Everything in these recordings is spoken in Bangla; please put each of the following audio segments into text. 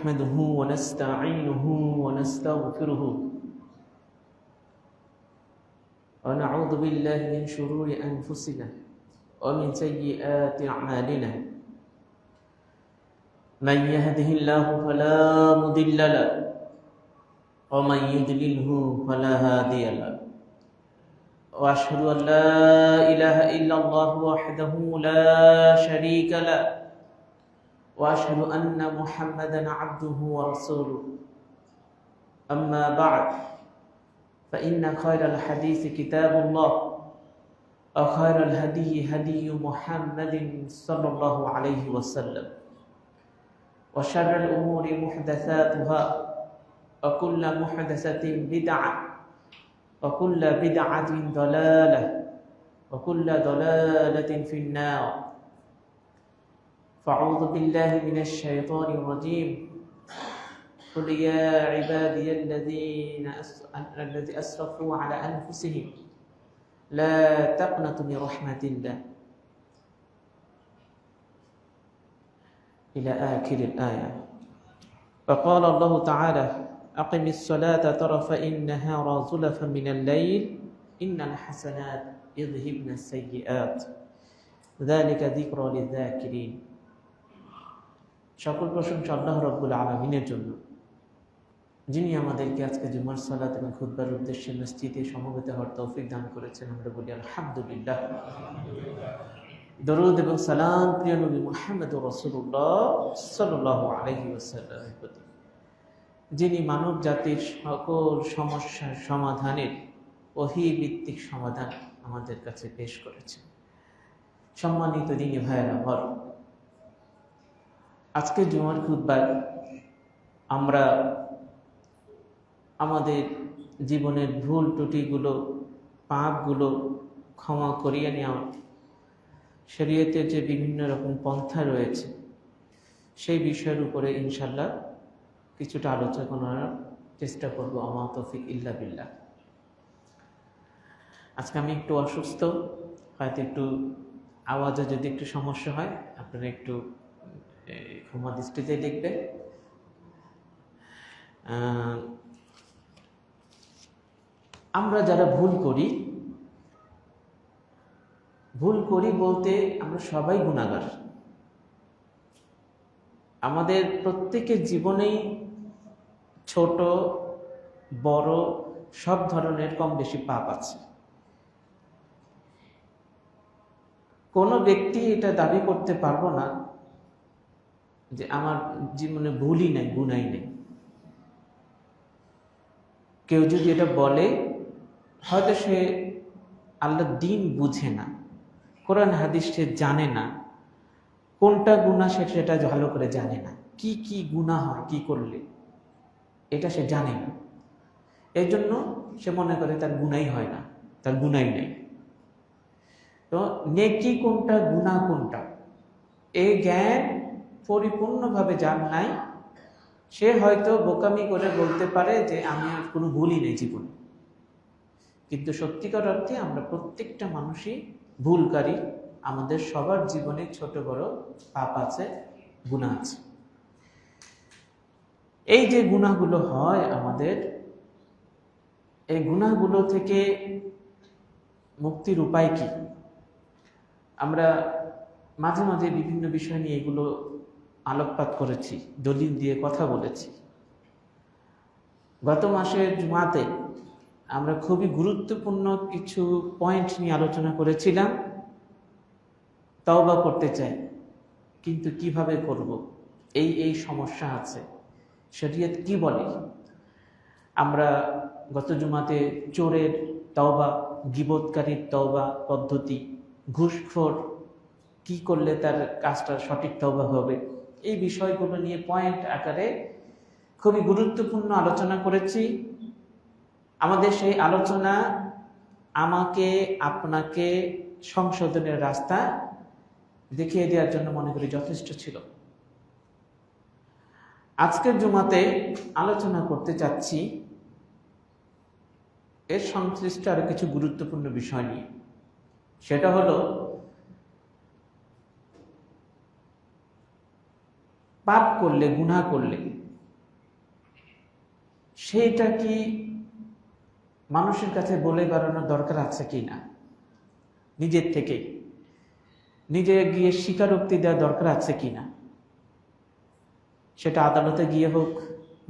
نحمده ونستعينه ونستغفره ونعوذ بالله من شرور أنفسنا ومن سيئات أعمالنا من يهده الله فلا مضل له ومن يضلله فلا هادي له وأشهد أن لا إله إلا الله وحده لا شريك له وأشهد أن محمدا عبده ورسوله أما بعد فإن خير الحديث كتاب الله وخير الهدي هدي محمد صلى الله عليه وسلم وشر الأمور محدثاتها وكل محدثة بدعة وكل بدعة ضلالة وكل ضلالة في النار فأعوذ بالله من الشيطان الرجيم قل يا عبادي الذين أسرفوا على أنفسهم لا تقنطوا من رحمة الله إلى آخر الآية. وقال الله تعالى أقم الصلاة طرفي النهار زلفا من الليل إن الحسنات يذهبن السيئات ذلك ذكرى للذاكرين. সকল প্রশংসা আল্লাহ রাব্বুল আলামিনের জন্য, যিনি আমাদেরকে আজকে জুমার সালাত এবং খুতবার উদ্দেশ্যে মসজিদে সমবেত হওয়ার তৌফিক দান করেছেন। আমরা বলি আলহামদুলিল্লাহ। দরুদ এবং সালাম প্রিয় নবী মুহাম্মদুর রাসূলুল্লাহ সাল্লাল্লাহু আলাইহি ওয়াসাল্লামের প্রতি, যিনি মানব জাতির সকল সমস্যার সমাধানের ওহী ভিত্তিক সমাধান আমাদের কাছে পেশ করেছেন। সম্মানিত দিনী ভাইয়েরা আমার, আজকে জুমার খুতবায় আমরা আমাদের জীবনের ভুল ত্রুটিগুলো, পাপগুলো ক্ষমা করিয়ে নেওয়া, শরীয়তের যে বিভিন্ন রকম পন্থা রয়েছে সেই বিষয়ের উপরে ইনশাল্লাহ কিছুটা আলোচনা করার চেষ্টা করবো। আমা তৌফিক ইল্লা বিল্লাহ। আজকে আমি একটু অসুস্থ, হয়তো একটু আওয়াজে যদি একটু সমস্যা হয় আপনারা একটু ক্ষমা দৃষ্টিতে দেখবে। আমরা যারা ভুল করি বলতে আমরা সবাই গুনাহগার। আমাদের প্রত্যেকের জীবনেই ছোট বড় সব ধরনের কম বেশি পাপ আছে। কোনো ব্যক্তি এটা দাবি করতে পারবো না যে আমার জীবনে ভুলই নাই, গুনাহই নেই। কেউ যদি এটা বলে, হয়তো সে আল্লাহর দ্বীন বুঝে না, কোরআন হাদিস সে জানে না, কোনটা গুনাহ সেটা ভালো করে জানে না, কি কি গুনাহ হয় কি করলে এটা সে জানে না। এই জন্য সে মনে করে তার গুনাহই হয় না, তার গুনাহই নেই। তো নেকি কোনটা গুনাহ কোনটা এই জ্ঞান পরিপূর্ণভাবে যার নাই, সে হয়তো বোকামি করে বলতে পারে যে আমি আর কোনো ভুলই নেই জীবনে। কিন্তু সত্যিকার অর্থে আমরা প্রত্যেকটা মানুষই ভুলকারী। আমাদের সবার জীবনে ছোট বড় পাপ আছে, গুনাহ আছে। এই যে গুনাহগুলো হয় আমাদের, এই গুনাহগুলো থেকে মুক্তির উপায় কি? আমরা মাঝে মাঝে বিভিন্ন বিষয় নিয়ে এগুলো আলোকপাত করেছি, দলিল দিয়ে কথা বলেছি। গত মাসের জুমাতে আমরা খুবই গুরুত্বপূর্ণ কিছু পয়েন্ট নিয়ে আলোচনা করেছিলাম। তওবা করতে চাই, কিন্তু কিভাবে করব? এই সমস্যা আছে, শরীয়ত কি বলে? আমরা গত জুমাতে চোরের তওবা, গীবতকারীর তওবা পদ্ধতি, ঘুষখোর কি করলে তার কাজটা সঠিক তওবা হবে, এই বিষয়গুলো নিয়ে পয়েন্ট আকারে খুবই গুরুত্বপূর্ণ আলোচনা করেছি। আমাদের সেই আলোচনা আমাকে আপনাকে সংশোধনের রাস্তা দেখিয়ে দেওয়ার জন্য মনে করি যথেষ্ট ছিল। আজকের জুমাতে আলোচনা করতে চাচ্ছি এর সংশ্লিষ্ট আরো কিছু গুরুত্বপূর্ণ বিষয় নিয়ে। সেটা হলো পাপ করলে, গুনাহ করলে সেইটা কি মানুষের কাছে বলে বেড়ানোর দরকার আছে কি না? নিজের থেকেই নিজে গিয়ে স্বীকারোক্তি দেওয়ার দরকার আছে কি না? সেটা আদালতে গিয়ে হোক,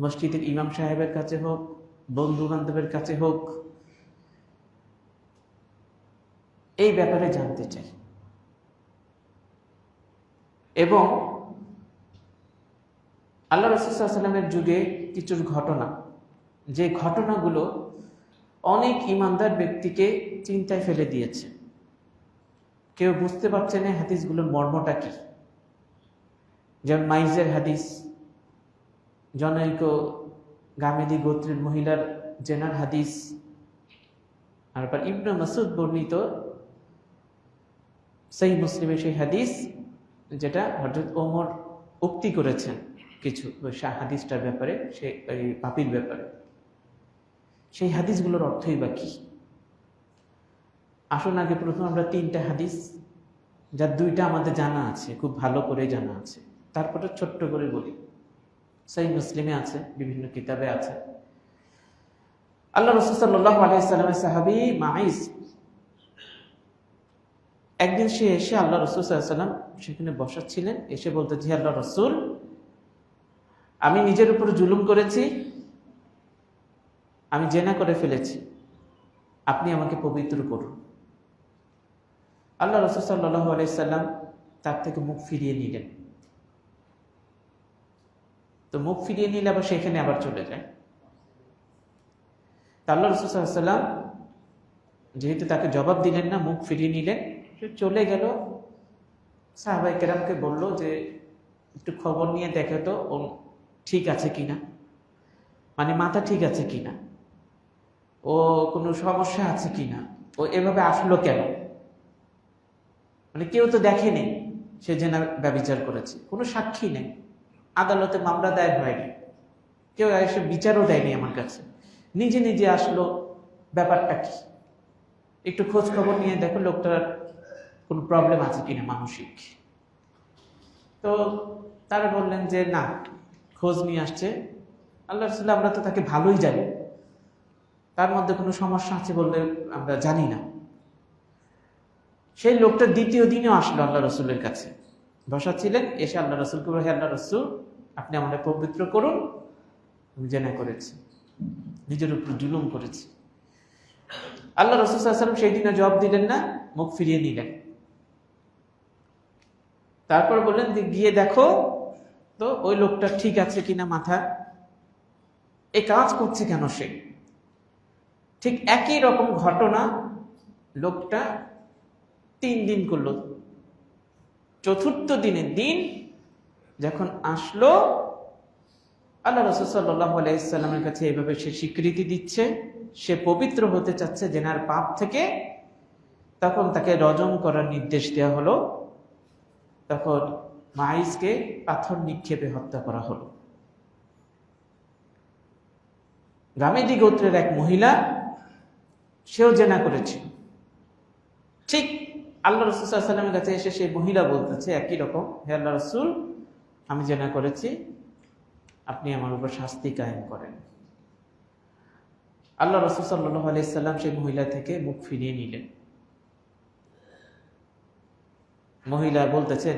মসজিদের ইমাম সাহেবের কাছে হোক, বন্ধু বান্ধবের কাছে হোক, এই ব্যাপারে জানতে চাই। এবং আল্লাহ রাসূল সাল্লাল্লাহু আলাইহি ওয়াসাল্লামের যুগে কিছু ঘটনা, যে ঘটনাগুলো অনেক ঈমানদার ব্যক্তিকে চিন্তায় ফেলে দিয়েছে। কেউ বুঝতে পারছে না হাদিসগুলোর মর্মটা কি। যেমন মাইজের হাদিস, জনৈক গামেদি গোত্রের মহিলার জেনার হাদিস। তারপর ইবনে মাসউদ বর্ণিত সহিহ মুসলিমে সেই হাদিস, যেটা হযরত ওমর উক্তি করেছেন কিছু হাদিসটার ব্যাপারে, সেই পাপীর ব্যাপারে। সেই হাদিসগুলোর অর্থই বা কি? আসুন আগে প্রথম আমরা 3টা হাদিস, যার 2টা আমাদের জানা আছে, খুব ভালো করে জানা আছে, তারপরে ছোট্ট করে বলি। সহিহ মুসলিমে আছে, বিভিন্ন কিতাবে আছে। আল্লাহ রাসূল সাল্লাল্লাহু আলাইহি ওয়াসাল্লামের সাহাবী মাইজ, একদিন সে এসে আল্লাহ রাসূল সাল্লাল্লাহু আলাইহি ওয়াসাল্লাম সেখানে বসা ছিলেন, এসে বলতে, জি আল্লাহ রাসূল, আমি নিজের উপর জুলুম করেছি, আমি জেনা করে ফেলেছি, আপনি আমাকে পবিত্র করুন। আল্লাহ রাসূল সাল্লাল্লাহু আলাইহি ওয়াসাল্লাম তার থেকে মুখ ফিরিয়ে নিলেন। তো মুখ ফিরিয়ে নিলে আবার সেখানে আবার চলে যায়। আল্লাহ রাসূল সাল্লাল্লাহু আলাইহি ওয়াসাল্লাম যেহেতু তাকে জবাব দিলেন না, মুখ ফিরিয়ে নিলেন, সে চলে গেল। সাহাবায়ে কেরামকে বলল যে একটু খবর নিয়ে দেখো তো ও ঠিক আছে কিনা, মানে মাথা ঠিক আছে কিনা, ও কোনো সমস্যা আছে কিনা, ও এভাবে আসলো কেন? মানে কেউ তো দেখেনি সে জেনা ব্যভিচার করেছে, কোনো সাক্ষী নেই, আদালতে মামলা দায়ের হয়নি, কেউ এসে বিচারও দেয়নি আমার কাছে, নিজে নিজে আসলো, ব্যাপারটা কি? একটু খোঁজ খবর নিয়ে দেখো লোকটার কোনো প্রবলেম আছে কিনা মানসিক। তো তারা বললেন যে না, খোঁজ নিয়ে আসছে। আল্লাহ রাসূল, আমরা তো তাকে ভালোই জানি, তার মধ্যে কোনো সমস্যা আছে বললে আমরা জানি না। সেই লোকটা দ্বিতীয় দিনেও আসলো আল্লাহ রাসূলের কাছে, বসা ছিলেন, এসে আল্লাহ রাসূলকে বলে, হে আল্লাহ রাসূল, আপনি আমাদের পবিত্র করুন, আমি জেনা করেছি, নিজের উপর জুলুম করেছি। আল্লাহ রাসূল সাল্লাল্লাহু আলাইহি ওয়াসাল্লাম সেই দিনে জবাব দিলেন না, মুখ ফিরিয়ে নিলেন। তারপর বললেন যে গিয়ে দেখো তো ওই লোকটা ঠিক আছে কিনা মাথা, এই কাজ করছে কেন সে। ঠিক একই রকম ঘটনা লোকটা 3 দিন করলো। চতুর্থ দিনের দিন যখন আসলো, আল্লাহ রাসূল সাল্লাল্লাহু আলাইহি ওয়াসাল্লামের কাছে এইভাবে সে স্বীকৃতি দিচ্ছে, সে পবিত্র হতে চাচ্ছে জেনার পাপ থেকে, তখন তাকে রজম করার নির্দেশ দেওয়া হলো। তখন মাইজকে পাথর নিক্ষেপে হত্যা করা হলো। গামেদি গোত্রের এক মহিলা, সেও জেনা করেছিল। ঠিক আল্লাহ রাসূল সাল্লাল্লাহু আলাইহি ওয়াসাল্লামের কাছে এসে সেই মহিলা বলতেছে একই রকম, হে আল্লাহ রাসূল, আমি জেনা করেছি, আপনি আমার উপর শাস্তি কায়েম করেন। আল্লাহ রাসূল সাল্লাল্লাহু আলাইহি ওয়াসাল্লাম সেই মহিলা থেকে মুখ ফিরিয়ে নিলেন। মহিলা বলতেছেন,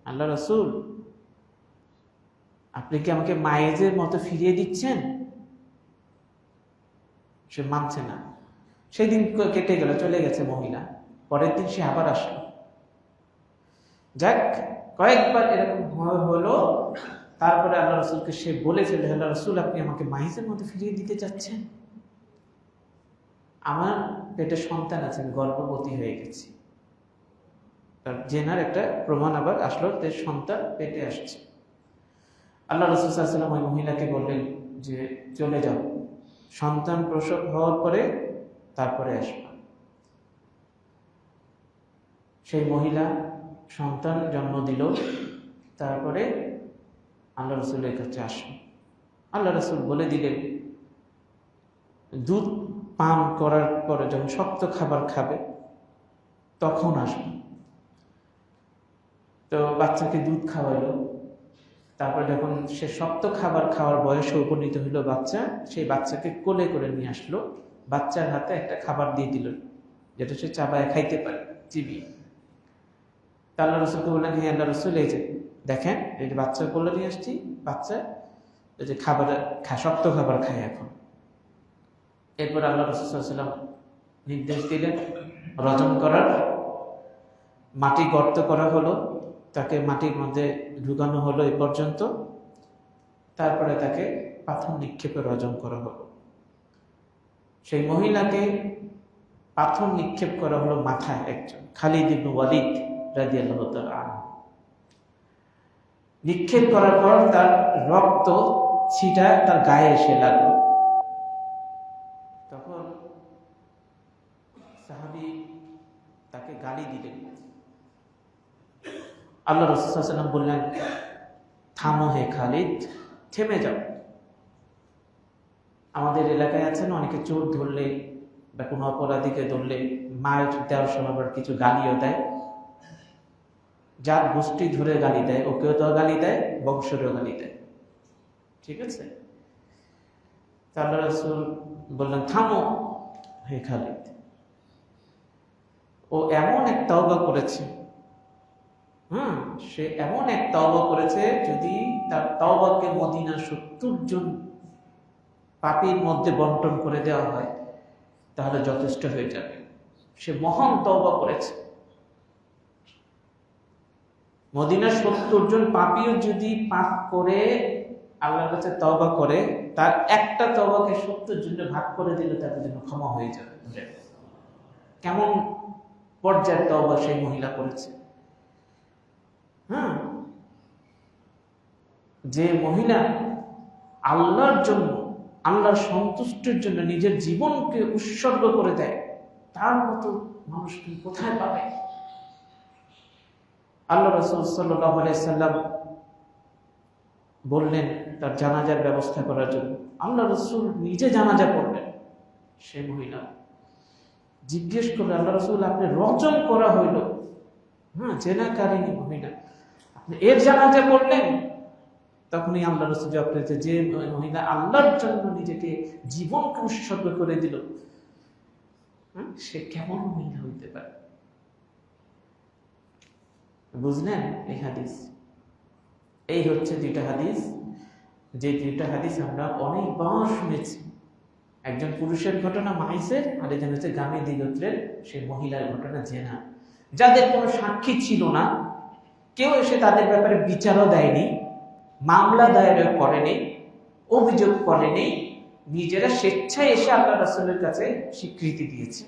আল্লাহ রাসূল, আপনি কি আমাকে মায়েজের মতো ফিরিয়ে দিচ্ছেন? সে মানছে না। সেই দিন কেটে গেল, চলে গেছে মহিলা। পরের দিন সে আবার আসলো। যাক, কয়েকবার এরকম হলো। তারপরে আল্লাহ রাসূলকে সে বলেছিল, আল্লাহ রাসূল, আপনি আমাকে মায়েজের মতো ফিরিয়ে দিতে চাচ্ছেন? আমার পেটে সন্তান আছে, আমি গর্ভবতী হয়ে গেছি। তার জেনার একটা প্রমাণ আবার আসলো, তার সন্তান পেটে আসছে। আল্লাহ রাসূল সাল্লাল্লাহু আলাইহি ওয়াসাল্লাম ওই মহিলাকে বললেন যে চলে যাও, সন্তান প্রসব হওয়ার পরে তারপরে আসবে। সেই মহিলা সন্তান জন্ম দিল, তারপরে আল্লাহ রাসূলের কাছে আসলো। আল্লাহ রাসূল বলে দিলেন, দুধ পান করার পরে যখন শক্ত খাবার খাবে তখন আসবে। তো বাচ্চাকে দুধ খাওয়াইলো, তারপর যখন সে শক্ত খাবার খাওয়ার বয়সে উপনীত হইল বাচ্চা, সেই বাচ্চাকে কোলে করে নিয়ে আসলো, বাচ্চার হাতে একটা খাবার দিয়ে দিল যেটা সে চাবায় খাইতে পারে, চিবিয়ে। তা আল্লাহ রসুলকে বললেন, হ্যাঁ আল্লাহ রসুল, এই যে দেখেন, এই যে বাচ্চা কোলে নিয়ে আসছি, বাচ্চা এই যে খাবার শক্ত খাবার খায় এখন। এরপর আল্লাহ রসুল সাল্লাল্লাহু আলাইহি ওয়াসাল্লাম নির্দেশ দিলেন রজন করার। মাটি গর্ত করা হলো, তাকে মাটির মধ্যে ঢুকানো হলো এ পর্যন্ত। তারপরে তাকে পাথর নিক্ষেপে রজন করা হলো। সেই মহিলাকে পাথর নিক্ষেপ করা হলো মাথায়, একজন খালিদ ইবনে ওয়ালিদ রাদিয়াল্লাহু তাআলা আনহু। নিক্ষেপ করার পর তার রক্ত ছিটা তার গায়ে এসে লাগলো। তখন সাহাবী তাকে গালি দিলেন। আল্লাহ রাসূল সাল্লাল্লাহু আলাইহি ওয়াসাল্লাম বললেন, থামো হে খালিদ, থেমে যাও। আমাদের এলাকায় আছেন অনেকে, চোর ধরলে বা কোনো অপরাধীকে ধরলে মায়ের দেওয়ার সময় আবার কিছু গালিও দেয়। যার গোষ্ঠী ধরে গালি দেয়, ওকেও তো গালি দেয়, বংশেরও গালি দেয়, ঠিক আছে? আল্লাহ রাসূল বললেন, থামো হে খালিদ। ও এমন এক তওবা করেছে, সে এমন এক তওবা করেছে, যদি তার তওবাকে মদিনার 70 জন পাপীর মধ্যে বন্টন করে দেওয়া হয় তাহলে যথেষ্ট হয়ে যাবে। সে মহান তওবা করেছে। মদিনার 70 জন পাপীও যদি পাপ করে আল্লাহর কাছে তওবা করে, তার একটা তওবাকে 70 জনে ভাগ করে দিলে তাদের জন্য ক্ষমা হয়ে যাবে। কেমন পর্যায়ের তওবা সেই মহিলা করেছে! যে মহিলা আল্লাহর জন্য, আল্লাহর সন্তুষ্টির জন্য নিজের জীবনকে উৎসর্গ করে দেয়, তার মতো মানুষ তুমি কোথায় পাবে? আল্লাহ রাসূল সাল্লাল্লাহু আলাইহি সাল্লাম বললেন তার জানাজার ব্যবস্থা করার জন্য। আল্লাহ রাসূল নিজে জানাজা পড়লেন। সে মহিলা জিজ্ঞেস করলেন, আল্লাহ রাসূল, আপনি রজম করা হইল, জেনাকারিনী মহিলা, আপনি এর জানাজা পড়লেন? তখনই আল্লাহ রাসূল জবাব দিয়েছে, যে মহিলা আল্লাহর জন্য নিজেকে জীবনকে উৎসর্গ করে দিল, সে কেমন মহিলা হইতে পারে? বুঝলেন এই হাদিস? এই হচ্ছে দুইটা হাদিস, যে দুইটা হাদিস আমরা অনেকবার শুনেছি। একজন পুরুষের ঘটনা মাইসের, আর একজন হচ্ছে গামীদি গোত্রের সেই মহিলার ঘটনা জেনা, যাদের কোনো সাক্ষী ছিল না, কেউ এসে তাদের ব্যাপারে বিচারও দেয়নি, মামলা দায়ের করেনি, অভিযোগ করেনি, নিজেরা স্বেচ্ছায় এসে আল্লাহ রাসূলের কাছে স্বীকৃতি দিয়েছে,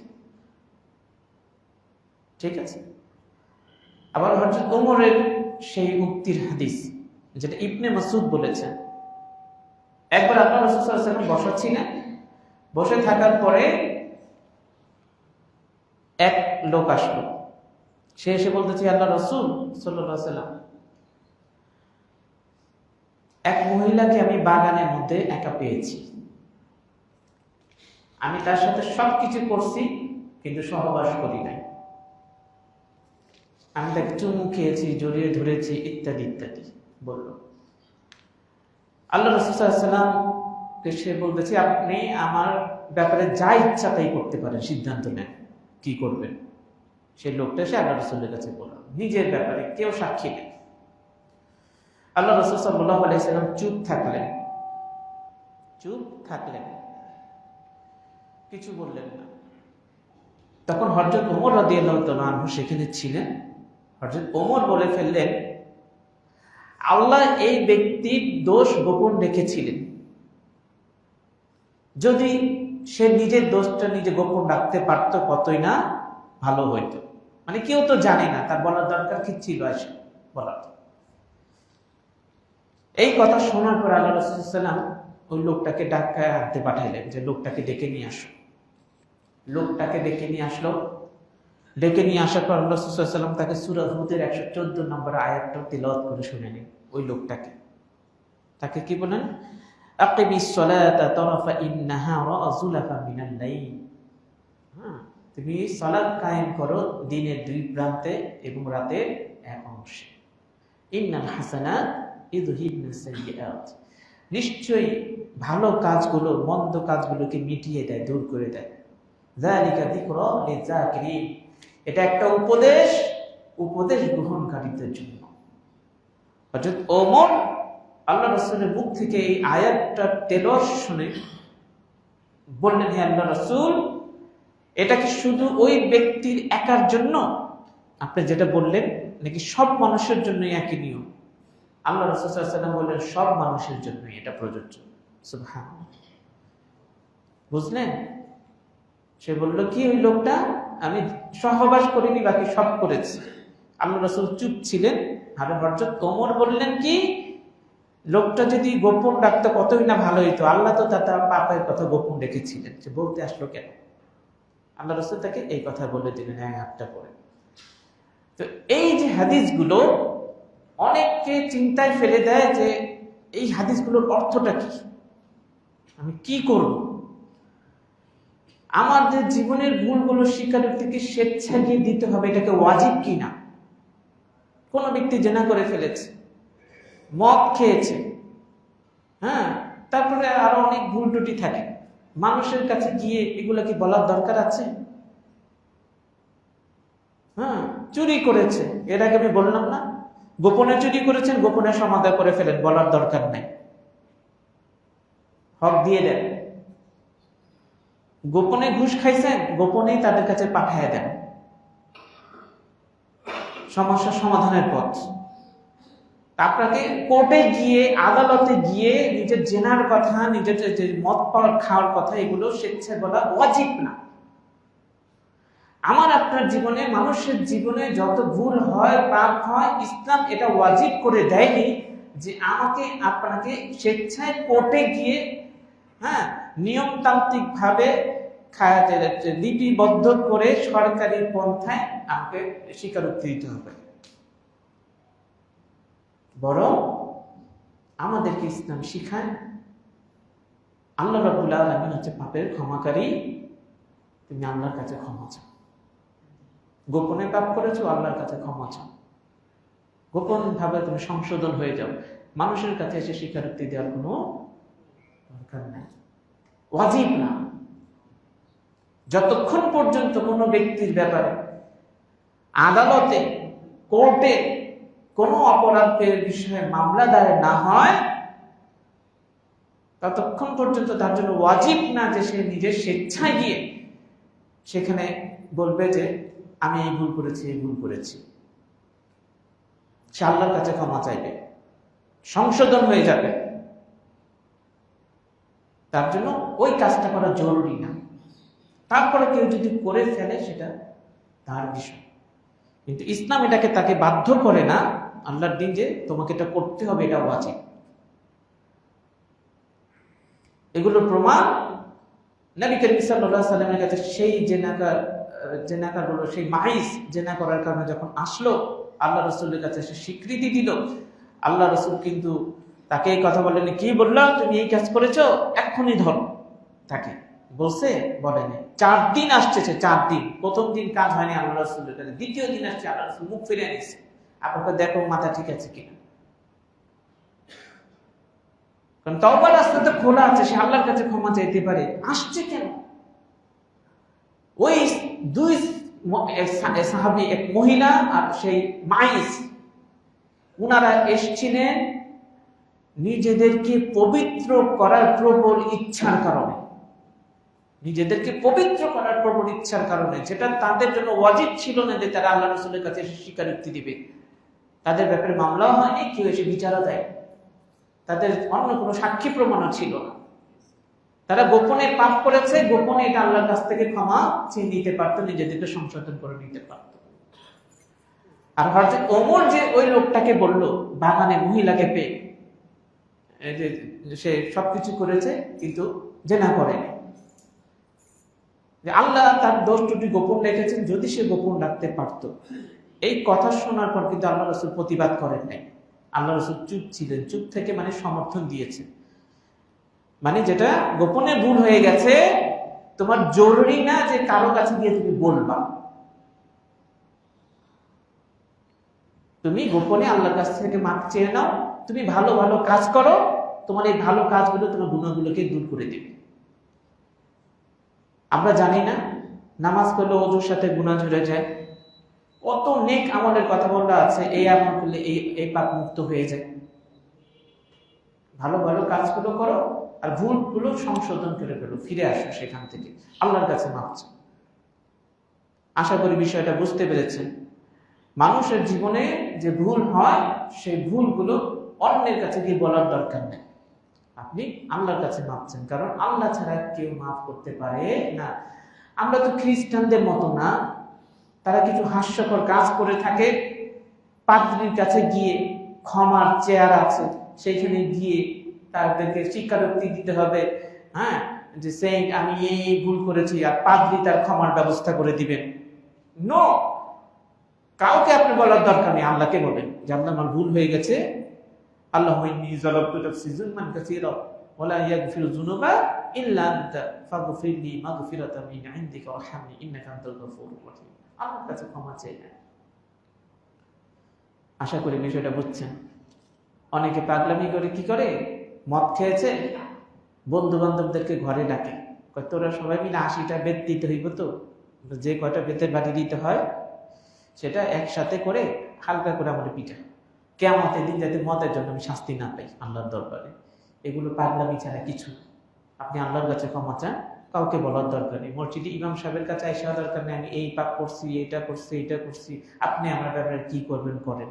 ঠিক আছে? আবার হযরত ওমরের সেই উক্তির হাদিস, যেটা ইবনে মাসউদ বলেছেন, একবার আল্লাহ রাসূল সাল্লাল্লাহু আলাইহি ওয়াসাল্লাম বসা ছিলেন, বসে থাকার পরে এক লোক আসলো। সে এসে বলতেছে, আল্লাহ রাসূল সাল্লাল্লাহু আলাইহি ওয়াসাল্লাম, এক মহিলাকে আমি বাগানের মধ্যে একা পেয়েছি, আমি তার সাথে সবকিছু করছি কিন্তু সহবাস করি নাই, আমি তাকে চুমু খেয়েছি, জড়িয়ে ধরেছি, ইত্যাদি ইত্যাদি বলল। আল্লাহ রাসূল সাল্লাল্লাহু আলাইহি ওয়াসাল্লামকে সে বলতেছে, আপনি আমার ব্যাপারে যা ইচ্ছা তাই করতে পারেন, সিদ্ধান্ত নেন কি করবেন। সেই লোকটা এসে আল্লাহ রাসূলের কাছে বলল, নিজের ব্যাপারে কেউ সাক্ষী নেই। আল্লাহ রাসূল সাল্লাল্লাহু আলাইহি ওয়াসাল্লাম চুপ থাকলেন, কিছু বললেন না। তখন হযরত ওমর রাদিয়াল্লাহু তাআলা আনহু সেখানে ছিলেন। হযরত ওমর বলে ফেললেন, আল্লাহ এই ব্যক্তির দোষ গোপন রেখেছিলেন, যদি সে নিজের দোষটা নিজে গোপন রাখতে পারত কতই না ভালো হইতো। মানে কেউ তো জানে না, তার বলার দরকার কি ছিল এসে বলার? এই কথা শোনার পর আল্লাহ রাসূল সাল্লাল্লাহু আলাইহি ওয়াসাল্লাম ওই লোকটাকে ডাকায় আনতে পাঠাইলেন, যে লোকটাকে ডেকে নিয়ে আসো। লোকটাকে ডেকে নিয়ে আসলো। ডেকে নিয়ে আসার পর আল্লাহ রাসূল সাল্লাল্লাহু আলাইহি ওয়াসাল্লাম তাকে সূরা হুদের 114 নম্বর আয়াতটা তিলাওয়াত করে শুনালেন। ওই লোকটাকে, তাকে কি বলেন? আকিমিস সালাতা তারাফা ইন-নাহারা যুলাফা মিনাল লাইল। তুমি সালাত কায়েম করো দিনের দুই প্রান্তে এবং রাতের এক অংশে। ইন্নাল হাসানাত ইযহিবনা সাইয়্যাত, নিশ্চয়ই ভালো কাজগুলো মন্দ কাজগুলোকে মিটিয়ে দেয়, দূর করে দেয়। যালিকা যিকরা লিযাকিরিন, এটা একটা উপদেশ গ্রহণকারীদের জন্য। হযরত ওমর আল্লাহ রাসূলের মুখ থেকে এই আয়াতটা তেলাওয়াত শুনে বললেন, হে আল্লাহ রাসূল, এটা কি শুধু ওই ব্যক্তির একার জন্য আপনি যেটা বললেন, নাকি সব মানুষের জন্য একই নিয়ম? আল্লাহ রাসূল সাল্লাল্লাহু আলাইহি ওয়াসাল্লাম বললেন, সব মানুষের জন্য এটা প্রযোজ্য। সুবহানাল্লাহ। বুঝলেন? সে বলল কি, ওই লোকটা আমি সহবাস করিনি, বাকি সব করেছি। আল্লাহ রাসূল চুপ ছিলেন। আর হযরত ওমর বললেন কি, লোকটা যদি গোপন রাখতো কতই না ভালো হইতো, আল্লাহ তো তার পাপের কথা গোপন রেখেছিলেন, সে বলতে আসলো কেন? আল্লাহ রাসূল তাকে এই কথা বলে দিলেন এক হাতটা করে। তো এই যে হাদিসগুলো অনেককে চিন্তায় ফেলে দেয় যে এই হাদিসগুলোর অর্থটা কি, আমি কি করব? আমাদের জীবনের ভুলগুলো স্বীকারোক্তিকে স্বেচ্ছায় গিয়ে দিতে হবে, এটাকে ওয়াজিব কিনা? কোন ব্যক্তি জেনা করে ফেলেছে, মদ খেয়েছে, হ্যাঁ, তারপরে আরো অনেক ভুল ত্রুটি থাকে, মানুষের কাছে গিয়ে এগুলা কি বলার দরকার আছে? হ্যাঁ, চুরি করেছে, এর আগে আমি বললাম না, গোপনে চুরি করেছেন, গোপনে সমাধা করে ফেলেন, বলার দরকার নাই, হক দিয়ে দেন। গোপনে ঘুষ খাইছেন, গোপনেই তাদের কাছে পাঠিয়ে দেন, সমস্যা সমাধানের পথ। আপনাকে কোর্টে গিয়ে, আদালতে গিয়ে নিজের জেনার কথা, নিজের যে মদ পাওয়ার খাওয়ার কথা, এগুলো স্বেচ্ছায় বলা ওয়াজিব না। আমার আপনার জীবনে, মানুষের জীবনে যত ভুল হয়, পাপ হয়, ইসলাম এটা ওয়াজিব করে দেয়নি যে আমাকে আপনাকে স্বেচ্ছায় কোর্টে গিয়ে, হ্যাঁ, নিয়মতান্ত্রিক ভাবে লিপিবদ্ধ করে সরকারি পন্থায় আমাকে স্বীকারোক্তি দিতে হবে। বরং আমাদেরকে ইসলাম শিখায় আল্লাহ রাব্বুল আলামিন হচ্ছে পাপের ক্ষমাকারী, তুমি আল্লাহর কাছে ক্ষমা চাও। গোপনে পাপ করেছো, আল্লাহর কাছে ক্ষমা চাও, গোপন ভাবে তুমি সংশোধন হয়ে যাও, মানুষের কাছে এসে স্বীকারোক্তি দেওয়ার কোনো দরকার নাই, ওয়াজিব না। যতক্ষণ পর্যন্ত কোনো ব্যক্তির ব্যাপারে আদালতে, কোর্টে কোনো অপরাধের বিষয়ে মামলা দায়ের না হয়, ততক্ষণ পর্যন্ত তার জন্য ওয়াজিব না যে সে নিজের স্বেচ্ছায় গিয়ে সেখানে বলবে যে আমি এই ভুল করেছি, এই ভুল করেছি। সে আল্লাহর কাছে ক্ষমা চাইবে, সংশোধন হয়ে যাবে, তার জন্য ওই কাজটা করা জরুরি না। তারপরে কেউ যদি করে ফেলে সেটা তার বিষয়, কিন্তু ইসলাম এটাকে তাকে বাধ্য করে না, আল্লাহর দিন যে তোমাকে এটা করতে হবে, এটা ওয়াজিব। এগুলোর প্রমাণ নবী করিম সাল্লাল্লাহু আলাইহি ওয়াসাল্লামের কাছে সেই জেনাকার হলো, সেই মাইস জেনা করার কারণে যখন আসলো, আল্লাহ রাসূলের কাছে সে স্বীকৃতি দিল। আল্লাহ রাসূল কিন্তু তাকে এই কথা বলেন, কি বললাম, তুমি এই কাজ করেছো, এক্ষুনি ধরো। তাকে বলছে, বলেনি। 4 দিন আসছে, 4 দিন। প্রথম দিন কাজ হয়নি আল্লাহ রাসূলের কাছে, দ্বিতীয় দিন আসছে, আল্লাহ রাসূল মুখ ফিরে নিচ্ছে, আপনাকে দেখো মাথা ঠিক আছে কিনা। কারণ তওবার রাস্তা তো খোলা আছে, সে আল্লাহর কাছে ক্ষমা চাইতে পারে। আসছে কেন? ওই 2 সাহাবী, এক মহিলা আর সেই মাইস, উনারা এসেছিলেন নিজেদেরকে পবিত্র করার প্রবল ইচ্ছার কারণে, নিজেদেরকে পবিত্র করার প্রবল ইচ্ছার কারণে, যেটা তাদের জন্য ওয়াজিব ছিল না যে তারা আল্লাহ রাসূলের কাছে এসে স্বীকারোক্তি দিবে। তাদের ব্যাপারে মামলাও হয়নি, কেউ এসে বিচারও দেয়, তাদের অন্য কোনো সাক্ষী প্রমাণও ছিল না। তারা গোপনে পাপ করেছে, গোপনে এটা আল্লাহর কাছ থেকে ক্ষমা চেয়ে নিতে পারতো, নিজেদেরকে সংশোধন করে নিতে পারতো। আর হযরত ওমর যে ওই লোকটাকে বলল, বাগানে মহিলাকে পেয়ে, যে সে সবকিছু করেছে কিন্তু জেনা করেনি, যে আল্লাহ তার দোষ ত্রুটি গোপন রেখেছেন, যদি সে গোপন রাখতে পারত। এই কথা শোনার পর কিন্তু আল্লাহ রাসূল প্রতিবাদ করেন নাই। আল্লাহ রাসূল চুপ ছিলেন, চুপ থেকে মানে সমর্থন দিয়েছে, মানে যেটা গোপনে ভুল হয়ে গেছে, তোমার জরুরি না যে কারো কাছে গিয়ে তুমি বলবা, তুমি গোপনে আল্লাহর কাছ থেকে মাফ চেয়ে নাও, তুমি ভালো ভালো কাজ করো, তোমার এই ভালো কাজগুলো তোমার গুনাহগুলোকে দূর করে দেবে। আমরা জানি না নামাজ পড়লে ওযুর সাথে গুনাহ ঝরে যায়, কত নেক আমলের কথা বলা আছে, এই আমল করলে এই পাপ মুক্ত হয়ে যায়। ভালো ভালো কাজগুলো করো আর ভুলগুলো সংশোধন করে ফেলো, ফিরে আসো সেখান থেকে, আল্লাহর কাছে মাপ চাও। আশা করি বিষয়টা বুঝতে পেরেছেন। মানুষের জীবনে যে ভুল হয় সেই ভুলগুলো অন্যের কাছে গিয়ে বলার দরকার নেই, আপনি আল্লাহর কাছে মাপ চান, কারণ আল্লাহ ছাড়া কেউ মাফ করতে পারে না। আমরা তো খ্রিস্টানদের মতো না, তারা কিছু হাস্যকর কাজ করে থাকে, পাদ্রীর কাছে গিয়ে, ক্ষমার চেয়ার আছে সেইখানে গিয়ে তাদেরকে স্বীকারোক্তি দিতে হবে, হ্যাঁ, যে সেই আমি এই ভুল করেছি, আর পাদ্রী তার ক্ষমার ব্যবস্থা করে দিবেন। নো, কাউকে আপনি বলার দরকার নেই, আল্লাহকে বলেন যে আল্লাহ আমার ভুল হয়ে গেছে, আল্লাহুম্মা ইন্নী যালামতু নাফসি যুলমান কাসীরা ওয়া লা ইয়াগফিরু যুনুবা ইল্লা আনতা ফাগফিরলি মাগফিরাতাম মিন ইনদিকা ওয়ারহামনি ইন্নাকা আনতাল গফুরুর রহিম। আল্লাহর কাছে ক্ষমা চেয়ে নেন। আশা করি বিষয়টা বুঝছেন। অনেকে পাগলামি করে, কি করে, মদ খেয়েছে, বন্ধু বান্ধবদেরকে ঘরে ডাকে, কয় তোরা সবাই মিলে 80টা বেত দিতে হইব, তো যে কয়টা বেতের বাড়ি দিতে হয় সেটা একসাথে করে হালকা করে আমাদের পিঠা, কিয়ামতের দিন যাতে মদের জন্য আমি শাস্তি না পাই আল্লাহর দরবারে। এগুলো পাগলামি ছাড়া কিছু। আপনি আল্লাহর কাছে ক্ষমা চান, কাউকে বলার দরকার নেই। মসজিদে ইমাম সাহেবের কাছে আইসা দরকার নেই আমি এই পাপ করছি, এটা করছি, এটা করছি, আপনি আমার ব্যাপারে কি করবেন করেন।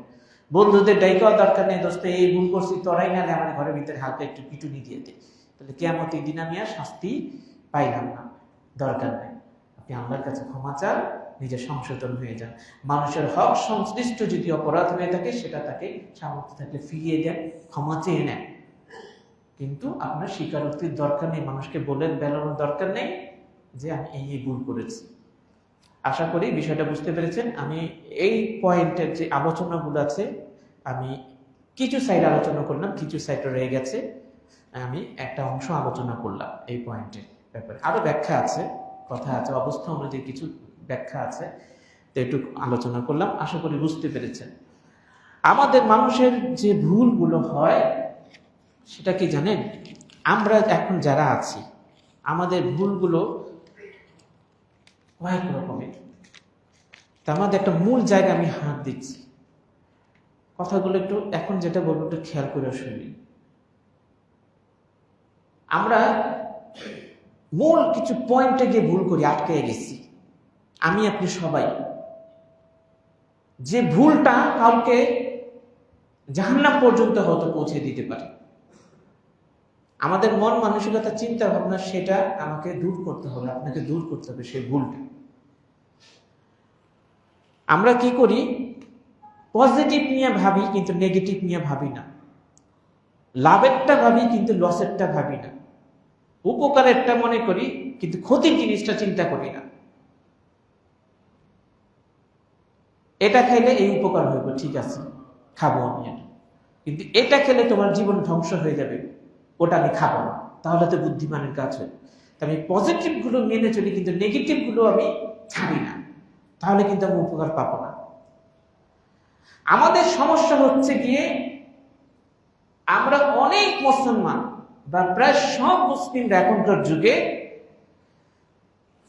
বন্ধুদের ডাইকাও দরকার নেই, দোস্ত এই ভুল করছি, তোরাই নালে আমার ঘরের ভিতরে হালকা একটু পিটুনি দিয়ে দে, তাহলে কিয়ামতের দিন আমি আর শাস্তি পাইলাম না। দরকার নেই, আপনি আল্লাহর কাছে ক্ষমা চান, নিজে সংশোধন হয়ে যান। মানুষের হক সংশ্লিষ্ট যদি অপরাধ হয়ে থাকে সেটা তাকে সামর্থ্য থাকলে ফিরিয়ে দেন, ক্ষমা চেয়ে নেন। কিন্তু আপনার স্বীকারোক্তির দরকার নেই, মানুষকে বলে বেলানোর দরকার নেই যে আমি এই ভুল করেছি। আশা করি বিষয়টা বুঝতে পেরেছেন। আমি এই পয়েন্টের যে আলোচনাগুলো আছে, আমি কিছু সাইড আলোচনা করলাম, কিছু সাইড রয়ে গেছে, আমি একটা অংশ আলোচনা করলাম এই পয়েন্টের ব্যাপারে। আরো ব্যাখ্যা আছে, কথা আছে, অবস্থা অনুযায়ী কিছু ব্যাখ্যা আছে, তো একটু আলোচনা করলাম, আশা করি বুঝতে পেরেছেন। আমাদের মানুষের যে ভুলগুলো হয় সেটা কি জানেন? আমরা এখন যারা আছি আমাদের ভুলগুলো কয়েক রকমের। তার মধ্যে একটা মূল জায়গায় আমি হাত দিচ্ছি, কথাগুলো একটু এখন যেটা বলবো একটু খেয়াল করে শুনি। আমরা মূল কিছু পয়েন্টে গিয়ে ভুল করি, আটকে গেছি। আমি আপনি সবাই যে ভুলটা কাউকে জাহান্নাম পর্যন্ত হয়তো পৌঁছে দিতে পারে। আমাদের মন মানসিকতা চিন্তা ভাবনা সেটা আমাকে দূর করতে হবে, আপনাকে দূর করতে হবে সেই ভুলটা। আমরা কি করি, পজিটিভ নিয়ে ভাবি কিন্তু নেগেটিভ নিয়ে ভাবি না, লাভেরটা ভাবি কিন্তু লসেরটা ভাবি না, উপকারেরটা মনে করি কিন্তু ক্ষতির জিনিসটা চিন্তা করি না। এটা খাইলে এই উপকার হইব, ঠিক আছে খাবো আমি, কিন্তু এটা খেলে তোমার জীবন ধ্বংস হয়ে যাবে, ওটা আমি খাবো না, তাহলে তো বুদ্ধিমানের কাজ হয়। আমি পজিটিভ গুলো মেনে চলি কিন্তু নেগেটিভ গুলো আমি ছাড়ি না, তাহলে কিন্তু আমি উপকার পাবো না। আমাদের সমস্যা হচ্ছে গিয়ে আমরা অনেক মুসলমান বা প্রায় সব মুসলিমরা এখনকার যুগে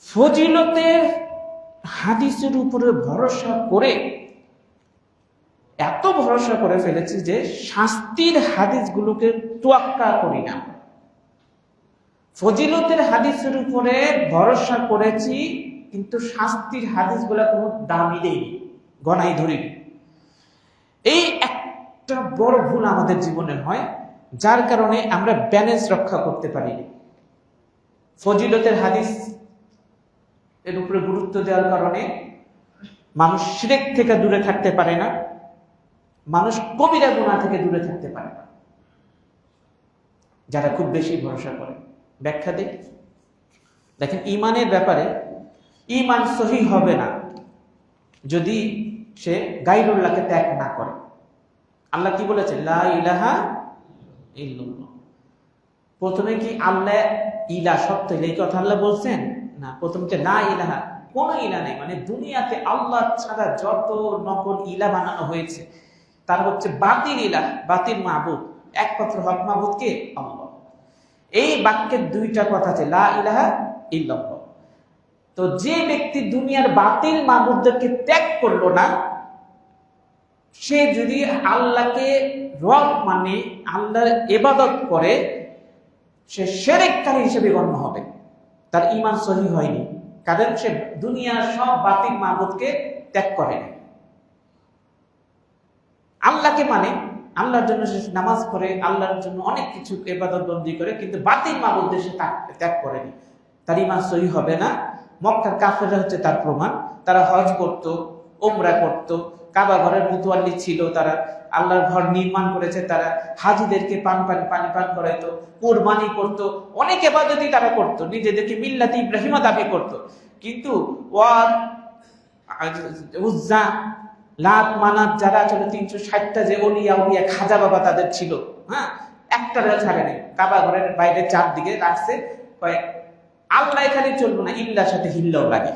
ফজিলতের হাদিসের উপরে ভরসা করে এত ভরসা করে ফেলেছি যে শাস্তির হাদিসগুলোকে তোয়াক্কা করি না। ফজিলতের হাদিসের উপরে ভরসা করেছি কিন্তু শাস্তির হাদিসগুলো কোনো দামই দেয়নি, গণাই ধরিনি। এই একটা বড় ভুল আমাদের জীবনে হয়, যার কারণে আমরা ব্যালেন্স রক্ষা করতে পারিনি। ফজিলতের হাদিস এর উপরে গুরুত্ব দেওয়ার কারণে মানুষ শিরক থেকে দূরে থাকতে পারে না, মানুষ কবিরা গুনাহ থেকে দূরে থাকতে পারে না। যারা খুব বেশি ভরসা করে, ব্যাখ্যা দিই। দেখেন, ঈমানের ব্যাপারে ঈমান সহিহ হবে না যদি সে গায়রুল্লাহকে ত্যাগ না করে। আল্লাহ কি বলেছে? লা ইলাহা ইল্লাল্লাহ। প্রথমে কি আল্লাহ ইলা সত্য, এই কথা আল্লাহ বলছেন না, প্রথমে লা ইলাহা, কোন ইলা নেই। মানে দুনিয়াতে আল্লাহ ছাড়া যত নকল ইলা বানানো হয়েছে তার হচ্ছে বাতিল ইলাহ, বাতিল মাবুদ, একমাত্র হক মাবুদ কে? আল্লাহ। এই বাক্যের দুইটা কথা আছে, লা ইলাহা ইল্লাল্লাহ। তো যে ব্যক্তি দুনিয়ার বাতিল মাবুদদেরকে ত্যাগ করলো না, সে যদি আল্লাহকে রব মানে আল্লাহর ইবাদত করে, সে শিরককারী হিসেবে গণ্য হবে, তার ঈমান সহিহ হয়নি, কারণ সে দুনিয়ার সব বাতিল মাবুদকে ত্যাগ করে। আল্লাহকে মানে আল্লাহর জন্য সে নামাজ পড়ে, আল্লাহর জন্য অনেক কিছু ইবাদত বন্দী করে, কিন্তু বাতিল মাবুদদের সে ত্যাগ করেনি, তার ঈমান সহিহ হবে না। মক্কার কাফেররা হচ্ছে তার প্রমাণ। তারা হজ করত, উমরা করত, কাবা ঘরের মুতওয়াল্লি ছিল, তারা আল্লাহর ঘর নির্মাণ করেছে, তারা হাজিদেরকে পানি পান করাইতো, কুরবানি করত, অনেক ইবাদতই তারা করত, নিজেদেরকে মিল্লাতে ইব্রাহিমা দাবি করত। কিন্তু ওয়াদ, উজ্জা, লাত, মানাত যারা ছিল 360টা যে অলিয়া উলিয়া খাজা বাবা তাদের ছিল, হ্যাঁ, একটা ছাড়ে নেই, কাবা ঘরের বাইরে চারদিকে রাখছে। আল্লাহ এখানে চলবো না, ইল্লার সাথে হিল্লাও লাগে।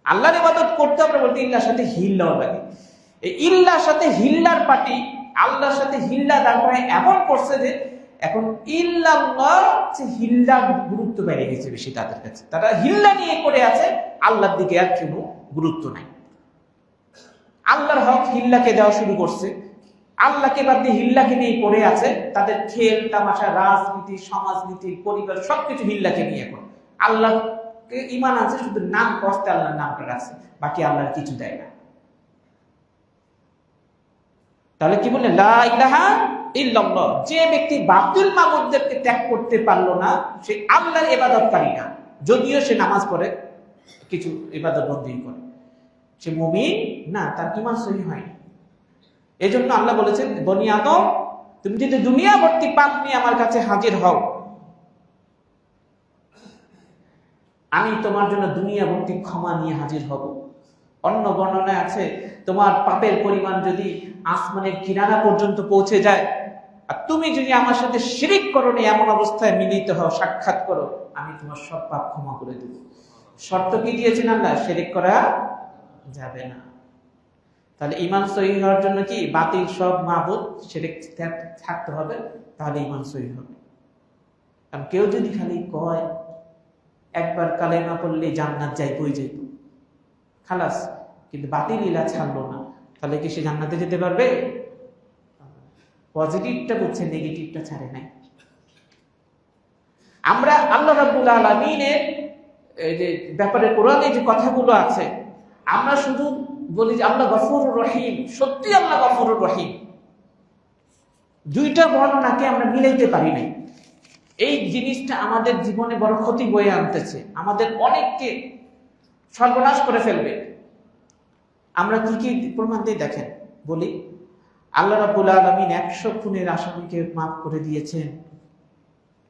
আল্লাহর ইবাদত করতে আমরা বলতে ইল্লার সাথে হিল্লাও লাগে। এই ইল্লার সাথে হিল্লার পার্টি আল্লাহর সাথে হিল্লা তারপরে এমন করছে যে এখন ইল্লাল্লাহ যে হিল্লা গুরুত্ব বেড়ে গেছে বেশি তাদের কাছে। তারা হিল্লা নিয়ে করে আছে, আল্লাহর দিকে আর কোনো গুরুত্ব নাই। আল্লাহর হক হিল্লাকে দেওয়া শুরু করছে, আল্লাহকে বাদ দিয়ে হিল্লাকে নিয়ে পড়ে আছে। তাদের খেল তামাশা, রাজনীতি, সমাজনীতি, পরিবার সবকিছু হিল্লাকে নিয়ে এখন। আল্লাহকে ঈমান আছে, শুধু নাম কষ্টে আল্লাহর নামটা রাখছে, বাকি আল্লাহর কিছু দেয় না। তাহলে কি বললেন? লা ইলাহা ইল্লাল্লাহ। যে ব্যক্তি বাতিল মাবুদদেরকে ত্যাগ করতে পারলো না, সে আল্লাহর ইবাদতকারী না, যদিও সে নামাজ পড়ে, কিছু ইবাদত বন্দী করে, সে মুমিন না, তার ঈমান সহিহ হয়নি। এই জন্য আল্লাহ বলেছেন, বনি আদম, তুমি যদি দুনিয়া ভর্তি পাপ নিয়ে আমার কাছে হাজির হও, আমি তোমার জন্য দুনিয়া ভর্তি ক্ষমা নিয়ে হাজির হব। অন্য বর্ণনায় আছে, তোমার পাপের পরিমাণ যদি আসমানের কিনারা পর্যন্ত পৌঁছে যায়, আর তুমি যদি আমার সাথে শিরিক করো নি, এমন অবস্থায় মিলিত হও, সাক্ষাৎ করো, আমি তোমার সব পাপ ক্ষমা করে দেব। শর্ত কি দিয়েছেন আল্লাহ? শিরিক করা যাবে না। তাহলে ঈমান সহিহ হওয়ার জন্য কি বাতিল সব মাবুদ শিরিক থাকতে হবে, তাহলে ঈমান সহিহ হবে। কারণ কেউ যদি খালি কয় একবার কালেমা পড়লে জান্নাত যাইবই যাইব, খালাস, কিন্তু বাতিল ইলা ছাড়লো না, তাহলে কি সে জান্নাতে যেতে পারবে? পজিটিভটা বুঝছে, নেগেটিভটা ছাড়ে নাই। আমরা আল্লাহ রাব্বুল আলামিনের এই যে ব্যাপারে কোরআনে যে কথাগুলো আছে, আমরা শুধু বলি যে আল্লাহ গফুরুর রহিম, সত্যি আল্লাহ গফুরুর রহিম, দুইটা বর্ণনাকে আমরা মিলাইতে পারি নাই। এই জিনিসটা আমাদের জীবনে বড় ক্ষতি বয়ে আনতেছে, আমাদের অনেককে সর্বনাশ করে ফেলবে। আমরা কি কি প্রমাণ দিয়ে দেখেন বলি। আল্লাহ রাব্বুল আলামিন 100 খুনের আসামিকে মাফ করে দিয়েছেন।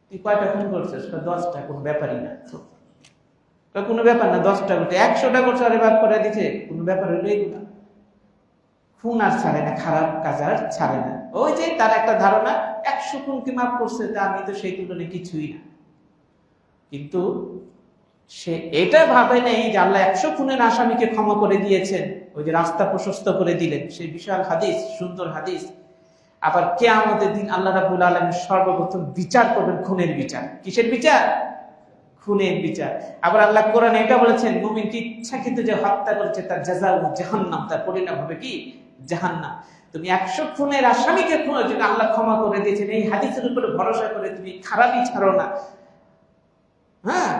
তুই কয়টা খুন করছিস? 10টা, কোনো ব্যাপারই না, কোনো ব্যাপার না, 10টা করতে 100টা করছে, আরে মাফ করে দিছে, কোনো ব্যাপার হলো এগুলো। খুন আর ছাড়ে না, খারাপ কাজ আর ছাড়ে না। ওই যে তার একটা ধারণা 100 খুনকে মাফ করছে, তা আমি তো সেই তুলনায় কিছুই না। কিন্তু সে এটা ভাবে নেই যে আল্লাহ 100 খুনের আসামিকে ক্ষমা করে দিয়েছেন, ওই যে রাস্তা প্রশস্ত করে দিলেন, সেই বিশাল হাদিস, সুন্দর হাদিস। আবার কিয়ামতের দিন আল্লাহ রাব্বুল আলামিন সর্বপ্রথম বিচার করবেন, খুনের বিচার। কিসের বিচার? খুনের বিচার। আবার আল্লাহ কোরআনে এটা বলেছেন, মুমিনকে ইচ্ছাকৃত যে হত্যা করেছে তার জাযাউ জাহান্নাম, তার পরিণাম হবে কি? জাহান্নাম। তুমি 100 খুনের আসামিকে যদি আল্লাহ ক্ষমা করে দিয়েছেন, এই হাদিসের উপরে ভরসা করে তুমি খারাপই ছাড়ো না, হ্যাঁ,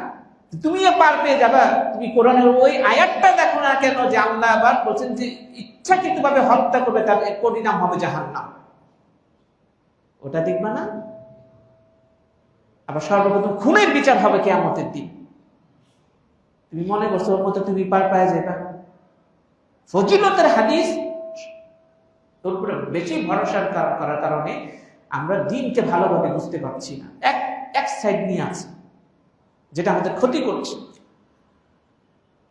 তুমিও পার পেয়ে যাবা। তুমি কোরআনের ওই আয়াতটা দেখো না কেন, যে আল্লাহ আবার বলছেন যে ইচ্ছাকৃতভাবে হত্যা করবে, তার পরিণাম হবে জাহান্নাম, ওটা দেখবা না? আবার সর্বপ্রথম খুনের বিচার হবে কিয়ামতের দিন। তুমি মনে করছো ওর মতো তুমি পার পায়ে যাবে? ফজিলতের হাদিস তোর উপরে বেশি ভরসা করার কারণে আমরা দিনকে ভালোভাবে বুঝতে পারছি না, এক সাইড নিয়ে আছে, যেটা আমাদের ক্ষতি করছে।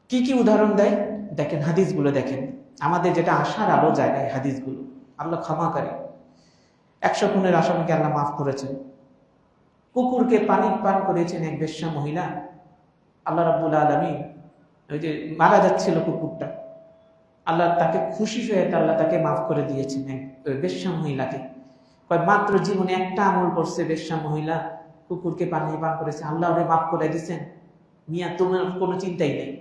কি কি উদাহরণ দেয় দেখেন, হাদিসগুলো দেখেন, আমাদের যেটা আশার আলো জায়গায় হাদিসগুলো। আল্লাহ ক্ষমাকারী। 100 খুনের আসামিকে আল্লাহ মাফ করেছেন। কুকুরকে পানি পান করেছেন এক বেশ্যা মহিলা। আল্লাহ রাব্বুল আলামিন, ওই যে মারা যাচ্ছিল কুকুরটা, আল্লাহ তাকে খুশি হয়ে আল্লাহ তাকে মাফ করে দিয়েছেন বেশ্যা মহিলাকে। মাত্র জীবনে একটা আমল করছে বেশ্যা মহিলা, কুকুরকে পানি পান করেছে, আল্লাহ ওরে মাফ করে দিচ্ছেন। মিয়া তোমার কোনো চিন্তাই নেই,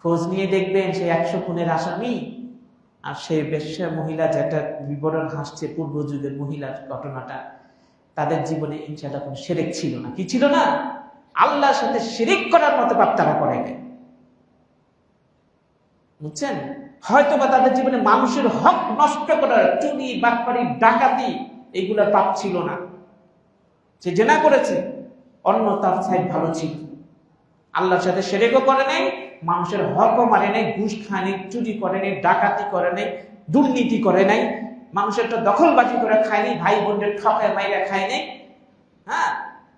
খোঁজ নিয়ে দেখবেন সে 100 খুনের আসামি। আর সে বেশ্যা মহিলা যেটা বিবরণ হাসছে পূর্ব যুগের মহিলার ঘটনাটা, তাদের জীবনে ইনশাআল্লাহ কোনো শিরক ছিল না। কি ছিল না? আল্লাহর সাথে শিরক করার মতো পাপ তারা করে নাই। বুঝছেন? হয়তো বা তাদের জীবনে মানুষের হক নষ্ট করার, চুরি, বাটপারি, ডাকাতি, এগুলা পাপ ছিল না। সে জেনা করেছে, অন্য তার সাইড ভালো ছিল। আল্লাহর সাথে শিরকও করে নাই, মানুষের হকও মানে নাই, ঘুষ খায় নাই, চুরি করে নাই, ডাকাতি করে নাই, দুর্নীতি করে নাই, মানুষেরটা দখলবাজি করে খায় নাই, ভাই বোনদের ঠকায় মাইরা খায় নাই। হ্যাঁ,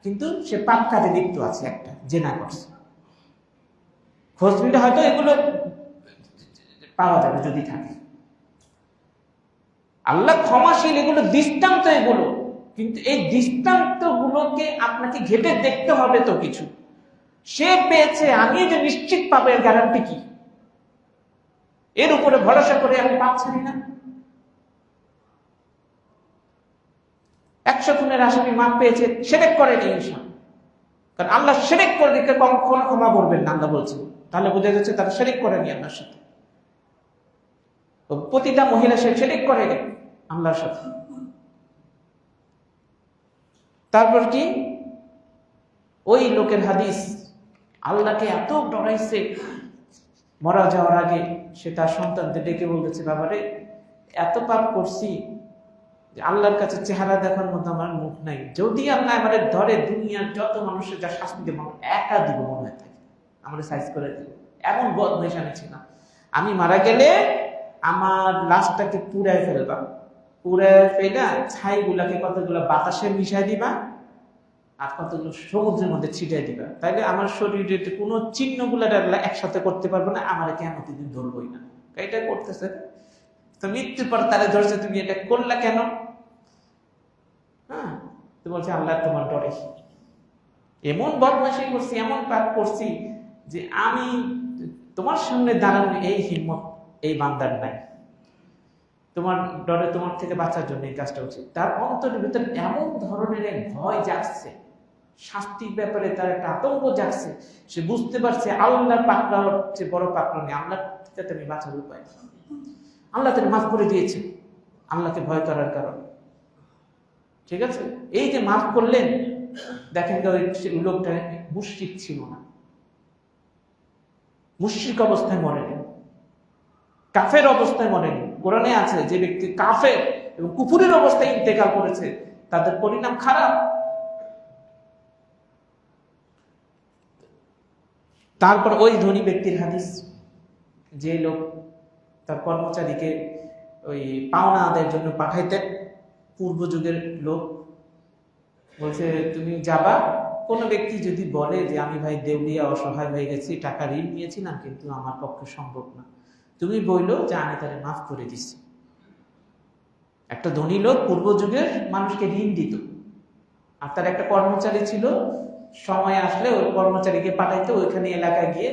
কিন্তু সে পাপ কাজে লিপ্ত আছে, একটা জেনা করছে। খোঁজ নিলে হয়তো এগুলো পাওয়া যাবে যদি থাকে। আল্লাহ ক্ষমাশীল, এগুলো দৃষ্টান্ত এগুলো। কিন্তু এই দৃষ্টান্ত গুলোকে আপনাকে ঘেটে দেখতে হবে তো কিছু। সে পেয়েছে, আমি যে নিশ্চিত পাবো এর গ্যারান্টি কি? এর উপরে ভরসা করে আমি পাপ ছাড়ি না। 100 খুনের আসামি মাপ পেয়েছে, শিরক করেনি ইনসান। কারণ আল্লাহ শিরক করে দিকে কখনো ক্ষমা করবেন না, আল্লাহ বলছেন। তাহলে বোঝা যাচ্ছে তারা শিরক করেনি আল্লাহর সাথে। প্রতিটা মহিলা সে শিরক করেনি আল্লাহর সাথে। তারপর কি? ওই লোকের হাদিস, আল্লাহকে এত ডরাইছে, মরা যাওয়ার আগে সে তার সন্তানদের ডেকে বলতেছে, বাবারে এত পাপ করছি যে আল্লাহর কাছে চেহারা দেখার মতো আমার মুখ নাই। যদি আল্লাহ আমাদের ধরে, দুনিয়ার যত মানুষের যা শাস্তি দেব একা দিব মনে হয় থাকে, আমাদের সাইজ করে দিব। এমন বদমাইশ আমি ছিলাম। আমি মারা গেলে আমার লাশটাকে পুড়ায় ফেলবা, পুড়ায় ফেলা ছাই গুলাকে কতগুলো বাতাসে মিশাই দিবা, আর কতগুলো সমুদ্রের মধ্যে ছিটাই দিবা। তাইলে আমার শরীরের কোনো চিহ্নগুলো একসাথে করতে পারবো না, আমার কেমন দিন ধরবই না। এটা করতেছে তো মৃত্যুর পর তারা ধরছে, তুমি এটা করলা কেন? হ্যাঁ, তো বলছে আল্লাহ তোমার ডরে এমন বদমাশি করছি, এমন পাপ করছি যে আমি তোমার সামনে দাঁড়ানো এই হিম্মত এই বান্দার নাই। তোমার ডরে, তোমার থেকে বাঁচার জন্য এই কাজটা উচিত। তার অন্তরের ভিতরে এমন ধরনের এক ভয় জাগছে, শাস্তির ব্যাপারে তার একটা আতঙ্ক জাগছে। সে বুঝতে পারছে আল্লাহর পাকড়া হচ্ছে বড় পাকড়া নেই, আল্লাহ থেকে আমি বাঁচার উপায়। আল্লাহ তাকে মাফ করে দিয়েছে আল্লাহকে ভয় করার কারণে। ঠিক আছে, এই যে মাফ করলেন, দেখেন ওই লোকটা মুশরিক ছিল না, মুশরিক অবস্থায় মরেনি, কাফের অবস্থায় মরেনি। কোরআনে আছে যে ব্যক্তি কাফের এবং কুফুরের অবস্থায় ইন্তেকাল করেছে তাদের পরিণাম খারাপ। তারপর ওই ধনী ব্যক্তির হাদিস, যে লোক তার কর্মচারীকে ওই পাওনা আদায়ের জন্য পাঠাইতেন, পূর্ব যুগের লোক, বলছে তুমি যাবা, কোনো ব্যক্তি যদি বলে যে আমি ভাই দেউলিয়া, অসহায় হয়ে গেছি, টাকা ঋণ নিয়েছিলাম কিন্তু আমার পক্ষে সম্ভব না, তুমি বললো যে আমি তারে মাফ করে দিচ্ছি। একটা ধনী লোক পূর্ব যুগের মানুষকে ঋণ দিত, আর তার একটা কর্মচারী ছিল, সময় আসলে ওই কর্মচারীকে পাঠাইতো, ওইখানে এলাকায় গিয়ে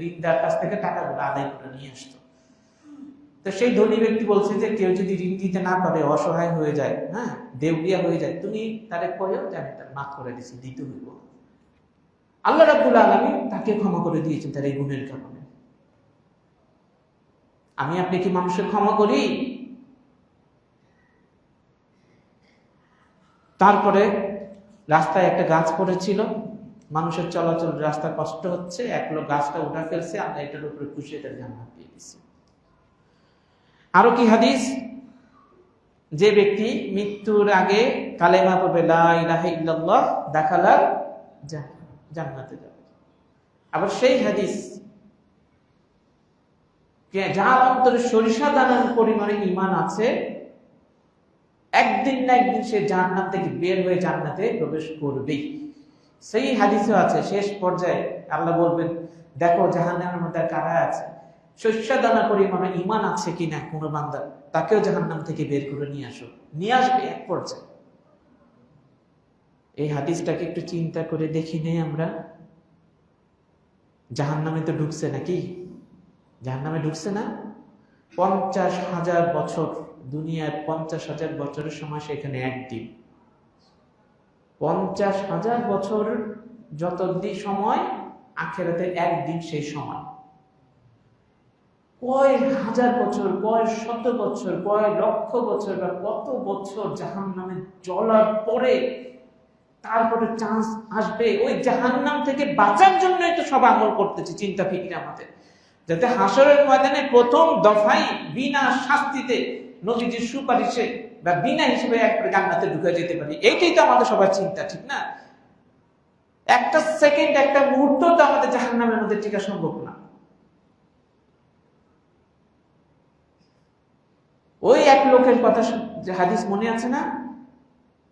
ঋণদার কাছ থেকে টাকাগুলো আদায় করে নিয়ে আসতো। তো সেই ধনী ব্যক্তি বলছে যে কেউ যদি ঋণ দিতে না পারে, অসহায় হয়ে যায়, হ্যাঁ দেউলিয়া হয়ে যায়, তুমি তারে কয়ও যে আমি তার মাফ করে দিচ্ছি, দিতে হইব। আল্লাহ রাব্বুল আলামিন তাকে ক্ষমা করে দিয়েছেন তার এই গুণের কারণে। আমি আপনি কি মানুষের ক্ষমা করি? তারপরে রাস্তায় একটা গাছ পড়েছিল, মানুষের চলাচল, রাস্তা কষ্ট হচ্ছে, এক লোক গাছটা উঠা ফেলছে, আল্লাহ এটার উপরে খুশি, এটার জান্নাত দিয়ে দিচ্ছে। আরো কি হাদিস, যে ব্যক্তি মৃত্যুর আগে কালেমা পড়বে লা ইলাহা ইল্লাল্লাহ দাখালাল জান্নাতে যাবে। আবার সেই হাদিস, যার অন্তরে সরিষা দানার পরিমাণে ঈমান আছে, একদিন না একদিন সে জান্নাত থেকে বের হয়ে জান্নাতে প্রবেশ করবেই। সেই হাদিসও আছে, শেষ পর্যায়ে আল্লাহ বলবেন দেখো জাহান্নামের মধ্যে কারা আছে, সরিষা দানা পরিমাণে ঈমান আছে কিনা কোনো বান্দা, তাকেও জাহান্নাম থেকে বের করে নিয়ে আসো, নিয়ে আসবে এক পর্যায়ে। এই হাদিসটাকে একটু চিন্তা করে দেখি নেই আমরা, জাহান্নামে তো ঢুকছে নাকি? জাহান্নামে ঢুকছে না? 50,000 বছর, দুনিয়ার 50,000 বছরের সময় সেখানে একদিন। 50,000 বছর যত দিন সময়, আখিরাতে একদিন সেই সময়। কয় হাজার বছর, কয় শত বছর, কয় লক্ষ বছর বা কত বছর জাহান্নামে জ্বলার পরে তারপরে চান্স আসবে। ওই জাহান্নাম থেকে বাঁচার জন্যই তো সব আমল করতেছি, চিন্তা ফিকির আমাদের, যাতে হাসরের ময়দানে প্রথম দফায় বিনা শাস্তিতে নবীজির সুপারিশে বা বিনা হিসেবে একবারে জান্নাতে ঢুকে যেতে পারি। এইটাই তো আমাদের সবার চিন্তা, ঠিক না? একটা সেকেন্ড, একটা মুহূর্ত তো আমাদের জাহান্নামের মধ্যে টিকা সম্ভব না। ওই এক লোকের কথা যে হাদিস মনে আছে না,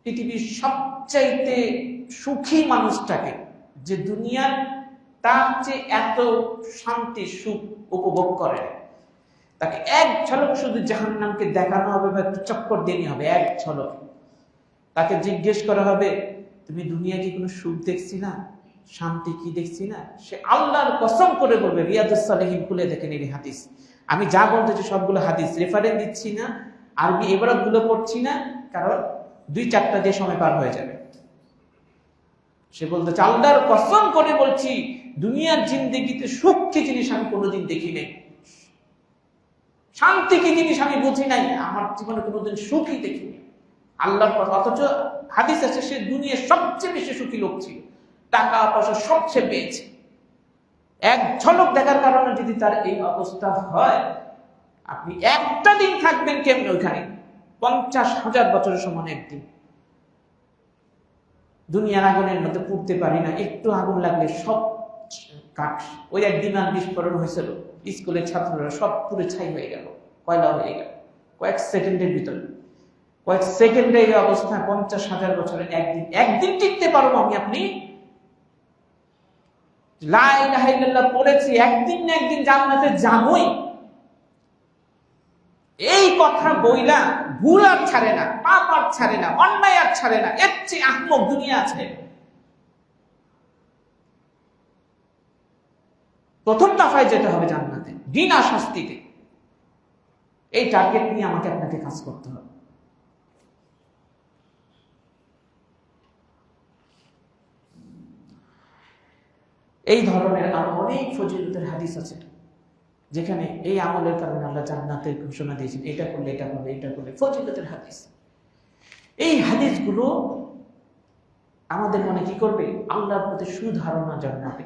পৃথিবীর সবচাইতে সুখী মানুষটাকে, যে দুনিয়ার তার চেয়ে এত শান্তি সুখ উপভোগ করে, তাকে এক ঝলক শুধু জাহান্নামকে দেখানো হবে বা একটু চক্কর দিয়ে হবে, এক ঝলক। তাকে জিজ্ঞেস করা হবে, তুমি দুনিয়া কি কোনো সুখ দেখছি না, শান্তি কি দেখছি না? সে আল্লাহর কসম করে বলবে, রিয়াদুস সালেহিন খুলে দেখেন এই হাদিস, আমি যা বলতেছি সবগুলো হাদিস, রেফারেন্স দিচ্ছি না, আরবি এবারত গুলো পড়ছি না, কারণ 2-4টা দিয়ে সময় পার হয়ে যাবে। সে বলতেছে, আল্লাহর কসম করে বলছি, দুনিয়ার জিন্দেগিতে সুখ কি জিনিস আমি কোনোদিন দেখি নাই, শান্তি কি জিনিস আমি বুঝি নাই, আমার জীবনে কোনোদিন সুখই দেখিনি। আল্লাহর কথা। অথচ হাদিস আছে সে দুনিয়ার সবচেয়ে বেশি সুখী লোক ছিল, টাকা পয়সা সবচেয়ে পেয়েছে। এক ঝলক দেখার কারণে যদি তার এই অবস্থা হয়, আপনি একটা দিন থাকবেন কেমনে ওইখানে? 50,000 বছরের সমান একদিন। দুনিয়ার আগুনের মধ্যে পুড়তে পারি না, একটু আগুন লাগলে সব কাঠ। ওই একদিন আর বিস্ফোরণ হয়েছিল, স্কুলের ছাত্ররা সব পুরো ছাই হয়ে গেল, কয়লা হয়ে গেল কয়েক সেকেন্ডের ভিতরে। কয়েক সেকেন্ডে এই অবস্থা। 50,000 বছরের একদিন, একদিন টিকতে পারবো আমি আপনি? লা ইলাহা ইল্লাল্লাহ পড়েছি, একদিন না একদিন জান্নাতে যাবই, এই কথা বইলা ভুল আর ছাড়ে না, পাপ আর ছাড়ে না, অন্যায় আর ছাড়ে না। এর চেয়ে আহমক দুনিয়া আছে? প্রথম দফায় যেতে হবে জান্নাতে বিনা শাস্তিতে। এই টার্গেট নিয়ে আমাকে আপনাকে কাজ করতে হবে। এই ধরনের আরো অনেক ফজিলতের হাদিস আছে, যেখানে এই আমলের কারণে আল্লাহ জান্নাতের ঘোষণা দিয়েছেন, এটা করলে এটা হবে, এটা করলে, ফজিলতের হাদিস। এই হাদিসগুলো আমাদের মনে কি করবে? আল্লাহর প্রতি সুধারণা জন্মাবে।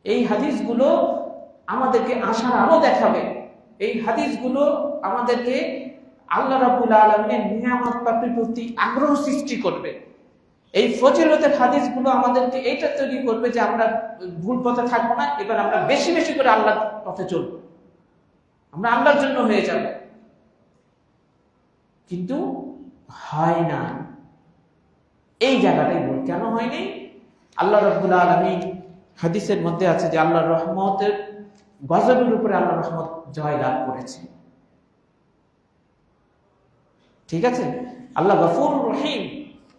এই হাদিসগুলো আমাদেরকে আশার আলো দেখাবে। এই হাদিসগুলো আমাদেরকে আল্লাহ রাব্বুল আলামিনের নিয়ামত প্রাপ্তির প্রতি আগ্রহ সৃষ্টি করবে। এই ফজিলতের হাদিসগুলো আমাদেরকে এইটা তৈরি করবে যে আমরা ভুল পথে থাকবো না, এবার আমরা বেশি বেশি করে আল্লাহর পথে চলবো, আমরা আল্লাহর জন্য হয়ে যাব। কিন্তু হয় না। এই জায়গাটাই ভুল। কেন হয়নি? আল্লাহ রাব্বুল আলামিন হাদিসের মধ্যে আছে যে আল্লাহর রহমতের গজবের উপরে আল্লাহর রহমত জয় লাভ করেছে। ঠিক আছে, আল্লাহ গফুর রহিম,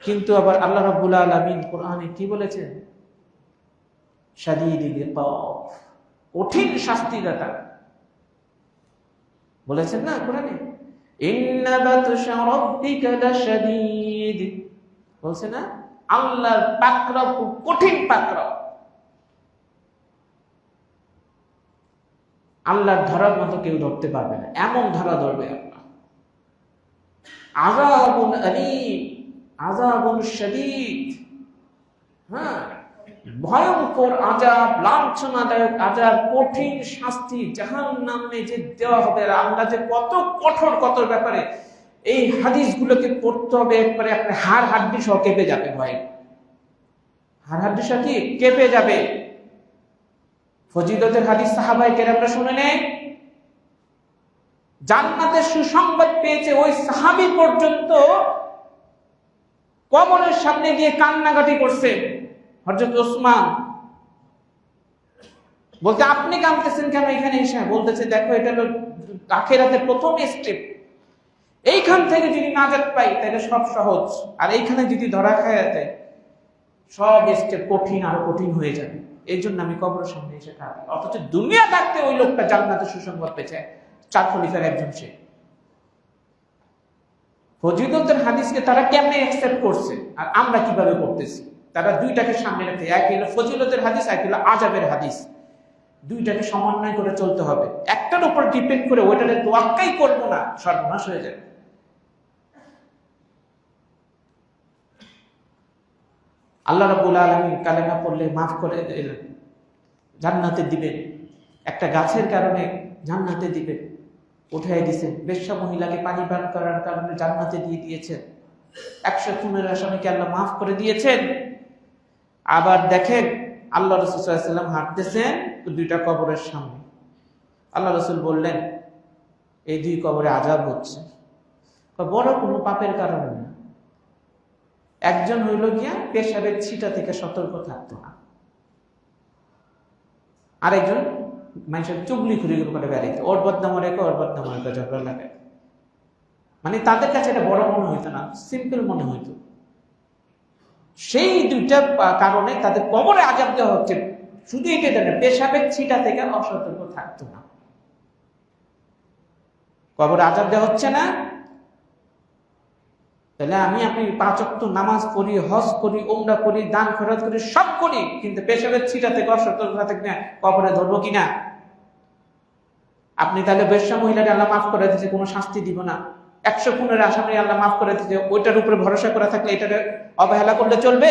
কিন্তু আবার আল্লাহ রাব্বুল আলামিন কোরআনে কি বলেছেন? শাদীদুল ইকাব, কঠিন শাস্তিদাতা বলেছেন না কোরআনে? ইন্না বাতশা রাব্বিকা লাশাদীদ, বলছে না? আল্লাহর পাকড়াও খুব কঠিন পাকড়াও। আল্লাহর ধরার মতো কেউ ধরতে পারবে না, এমন ধরা ধরবে আল্লাহ। আযাবুন আলীম, আযাবুন শাদীদ, হ্যাঁ, ভয়ঙ্কর আযাব, লাঞ্ছনাদায়ক আযাব, কঠিন শাস্তি জাহান্নামে যে দেওয়া হবে। আল্লাহ যে কত কঠোর কত ব্যাপারে, এই হাদিসগুলোকে পড়তে হবে, একবারে আপনার হাড় হাড্ডি সহ কেঁপে যাবে। ভয় হাড় হাড্ডি সহ কি কেঁপে যাবে। ফজিলতের হাদিস সাহাবায়ে কেরামরা শুনে নেন, জান্নাতের সুসংবাদ পেয়েছে ওই সাহাবী পর্যন্ত কবরের সামনে গিয়ে কান্নাকাটি করছে। হযরত ওসমান বলতে, আপনি কাঁদতেছেন কেন এখানে এসে? বলতেছে, দেখো এটা হলো আখিরাতের প্রথম স্টেপ, এইখান থেকে যদি নাজাত পাই তাহলে সব সহজ, আর এইখানে যদি ধরা খায় যায় সব স্টেপ কঠিন, আরো কঠিন হয়ে যাবে। এই জন্য আমি কবরের সামনে এসে কাঁদি। অথচ দুনিয়া থাকতে ওই লোকটা জান্নাতে সুসংবাদ পেয়েছে, 4 খলিফার একজন সে। ফজিলতের হাদিসকে তারা কেমনে অ্যাকসেপ্ট করছে আর আমরা কিভাবে করতেছি? তারা দুইটাকে সামনে রাখতে, এক হলো ফজিলতের হাদিস, এক হলো আযাবের হাদিস। দুইটাকে সমন্বয় করে চলতে হবে। একটার উপর ডিপেন্ড করে ওইটারে তোয়াক্কাই করবো না, সর্বনাশ হয়ে যাবে। আল্লাহ রাব্বুল আলামিন কালেমা পড়লে মাফ করে দিলেন, জান্নাতে দিবেন। একটা গাছের কারণে জান্নাতে দিবেন, উঠাই দিয়েছেন। বেশ্যা মহিলাকে পানি পান করার কারণে জান্নাতে দিয়ে দিয়েছেন। 100 খুনের আসামিকে আল্লাহ মাফ করে দিয়েছেন। আবার দেখেন আল্লাহ রাসূল সাল্লাল্লাহু আলাইহি ওয়াসাল্লাম হাঁটতেছেন দুইটা কবরের সামনে। আল্লাহ রাসূল বললেন, এই 2 কবরে আযাব হচ্ছে। বড় কোনো পাপের কারণে না। একজন হইল গিয়া পেশাবের ছিটা থেকে সতর্ক থাকতো না, আরেকজন মানুষের চুগলি খুরি করে বেড়াইতো, ওর বদনাম রেখে ওর বদনাম রেখে ঝগড়া লাগে। মানে তাদের কাছে এটা বড় মনে হইতো না, সিম্পল মনে হইতো। সেই 2টা কারণে তাদের কবরে আযাব দেওয়া হচ্ছে। শুধু এটা জানে, পেশাবের ছিটা থেকে অসতর্ক থাকতো না, কবরে আযাব দেওয়া হচ্ছে না। তাহলে আমি আপনি 5 ওয়াক্ত নামাজ পড়ি, হজ করি, উমরা করি, দান খয়রাত করি, সব করি, কিন্তু পেশাবের ছিটা থেকে অসতর্ক থাকি না, কবরে ধরবো কিনা? আপনি তাহলে বেশ্যা মহিলাকে আল্লাহ মাফ করে দিয়েছে, কোনো শাস্তি দিব না। 100 খুনের আসামি আল্লাহ মাফ করে দিয়েছে, ওইটার উপরে ভরসা করা থাকলে এটার অবহেলা করলে চলবে?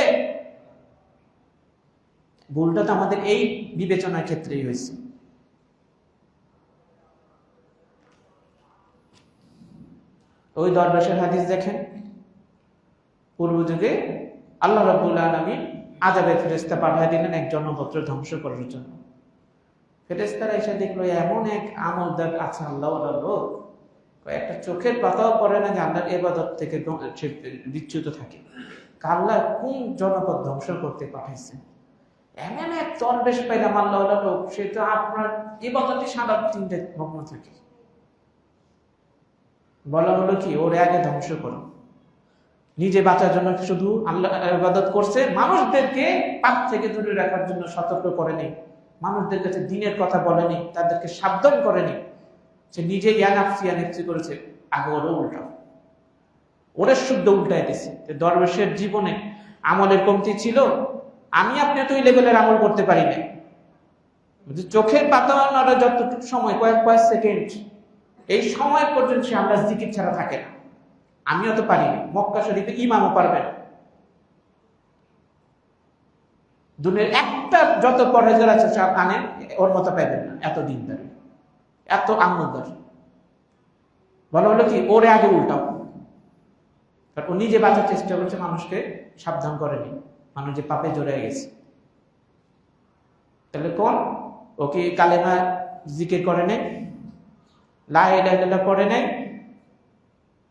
ভুলটা তো আমাদের এই বিবেচনার ক্ষেত্রেই হয়েছে। ওই দরবেশের হাদিস দেখেন, পূর্ব যুগে আল্লাহ রাব্বুল আলামিন আযাবের ফেরেশতা পাঠিয়ে দিলেন এক জনপদ ধ্বংস করার জন্য। ফেরেশতারা এসে দেখলো এমন এক আমলদার আছে, আল্লাহওয়ালা লোক, একটা চোখের পাতাও পড়ে না যে আল্লাহর ইবাদত থেকে বিচ্যুত থাকে। আল্লাহ কোন জনপদ ধ্বংস করতে পাঠাইছে? এমন এক দরবেশ পাইলাম আল্লাহওয়ালা লোক, সে তো আপনার ইবাদতে সারা দিনটা মগ্ন থাকে। বলা হলো কি, ওর আগে ধ্বংস করো। নিজে বাঁচার জন্য শুধু আল্লাহ ইবাদত করছে, মানুষদেরকে পাপ থেকে দূরে রাখার জন্য সতর্ক করেনি, মানুষদের কাছে দ্বীনের কথা বলেনি, তাদেরকে সাবধান করেনি। সে নিজে ইয়ানাফসি করেছে। আগে ওরও উল্টা, ওরে শুদ্ধ উল্টায় দিছে। দরবেশের জীবনে আমলের কমতি ছিল, আমি আপনি তো ওই লেভেলের আমল করতে পারি না। চোখের পাতা নড়া যতটুকু সময়, কয়েক সেকেন্ড, এই সময় পর্যন্ত সে আমরা জিকির ছাড়া থাকে না। আমিও তো পারি না, মক্কা শরীফে ইমামও পারবে না। দুনিয়ার একটা যত পরেজগার আছে সব আনেন, ওর মতো পাইবেন না। এত দিনদারি, এত আমলদার। বলা হলো কি, ওরে আগে উল্টাও। ও নিজে বাঁচার চেষ্টা করছে, মানুষকে সাবধান করেনি, মানুষ যে পাপে জড়ে গেছে। তাহলে কোন, ও কি কালেমা জিকির করে নেই, লা ইলাহা ইল্লাল্লাহ পড়ে নেই,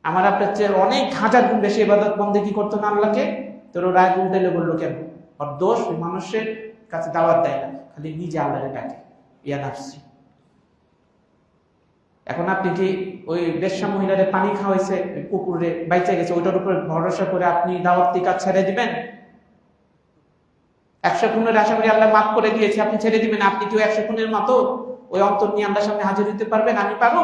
আমার আপনার চেয়ে অনেক হাজার গুণ বেশি ইবাদত বন্দেগী করতো না আল্লাহকে, তোর ও রায় উল্টাইলে বললো কেন? ওর দোষ মানুষের কাছে দাওয়াত দেয় না, খালি নিজে আল্লাহরে ডাকে, ইয়া নাফসি। এখন আপনি কি ওই বেশ্যা মহিলারে পানি খাওয়াইছে, কুকুরে বাইচে গেছে, ওইটার উপর ভরসা করে আপনি দাওয়াতি কাজ ছেড়ে দিবেন? 100 খুনের আসামি আল্লাহ মাফ করে দিয়েছে, আপনি ছেড়ে দিবেন? আপনি কি 100 খুনের মতো ওই অন্তর নিয়ে আল্লাহর সামনে হাজির হতে পারবেন? আমি পারবো?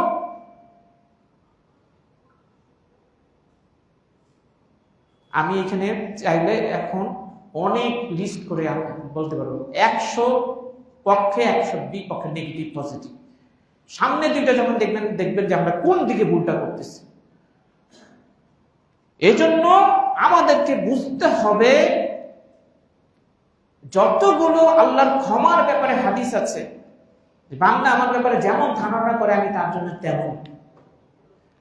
আমি এখানে চাইলে এখন অনেক লিস্ট করে বলতে পারবো, 100 পক্ষে 100 বিপক্ষে, নেগেটিভ পজিটিভ। সামনে দুইটা যখন দেখবেন যে আমরা কোন দিকে ভুলটা করতেছি। এজন্য আমাদেরকে বুঝতে হবে, যতগুলো আল্লাহর ক্ষমার ব্যাপারে হাদিস আছে, বান্দা আমার ব্যাপারে যেমন ধারণা করে আমি তার জন্য তেমন।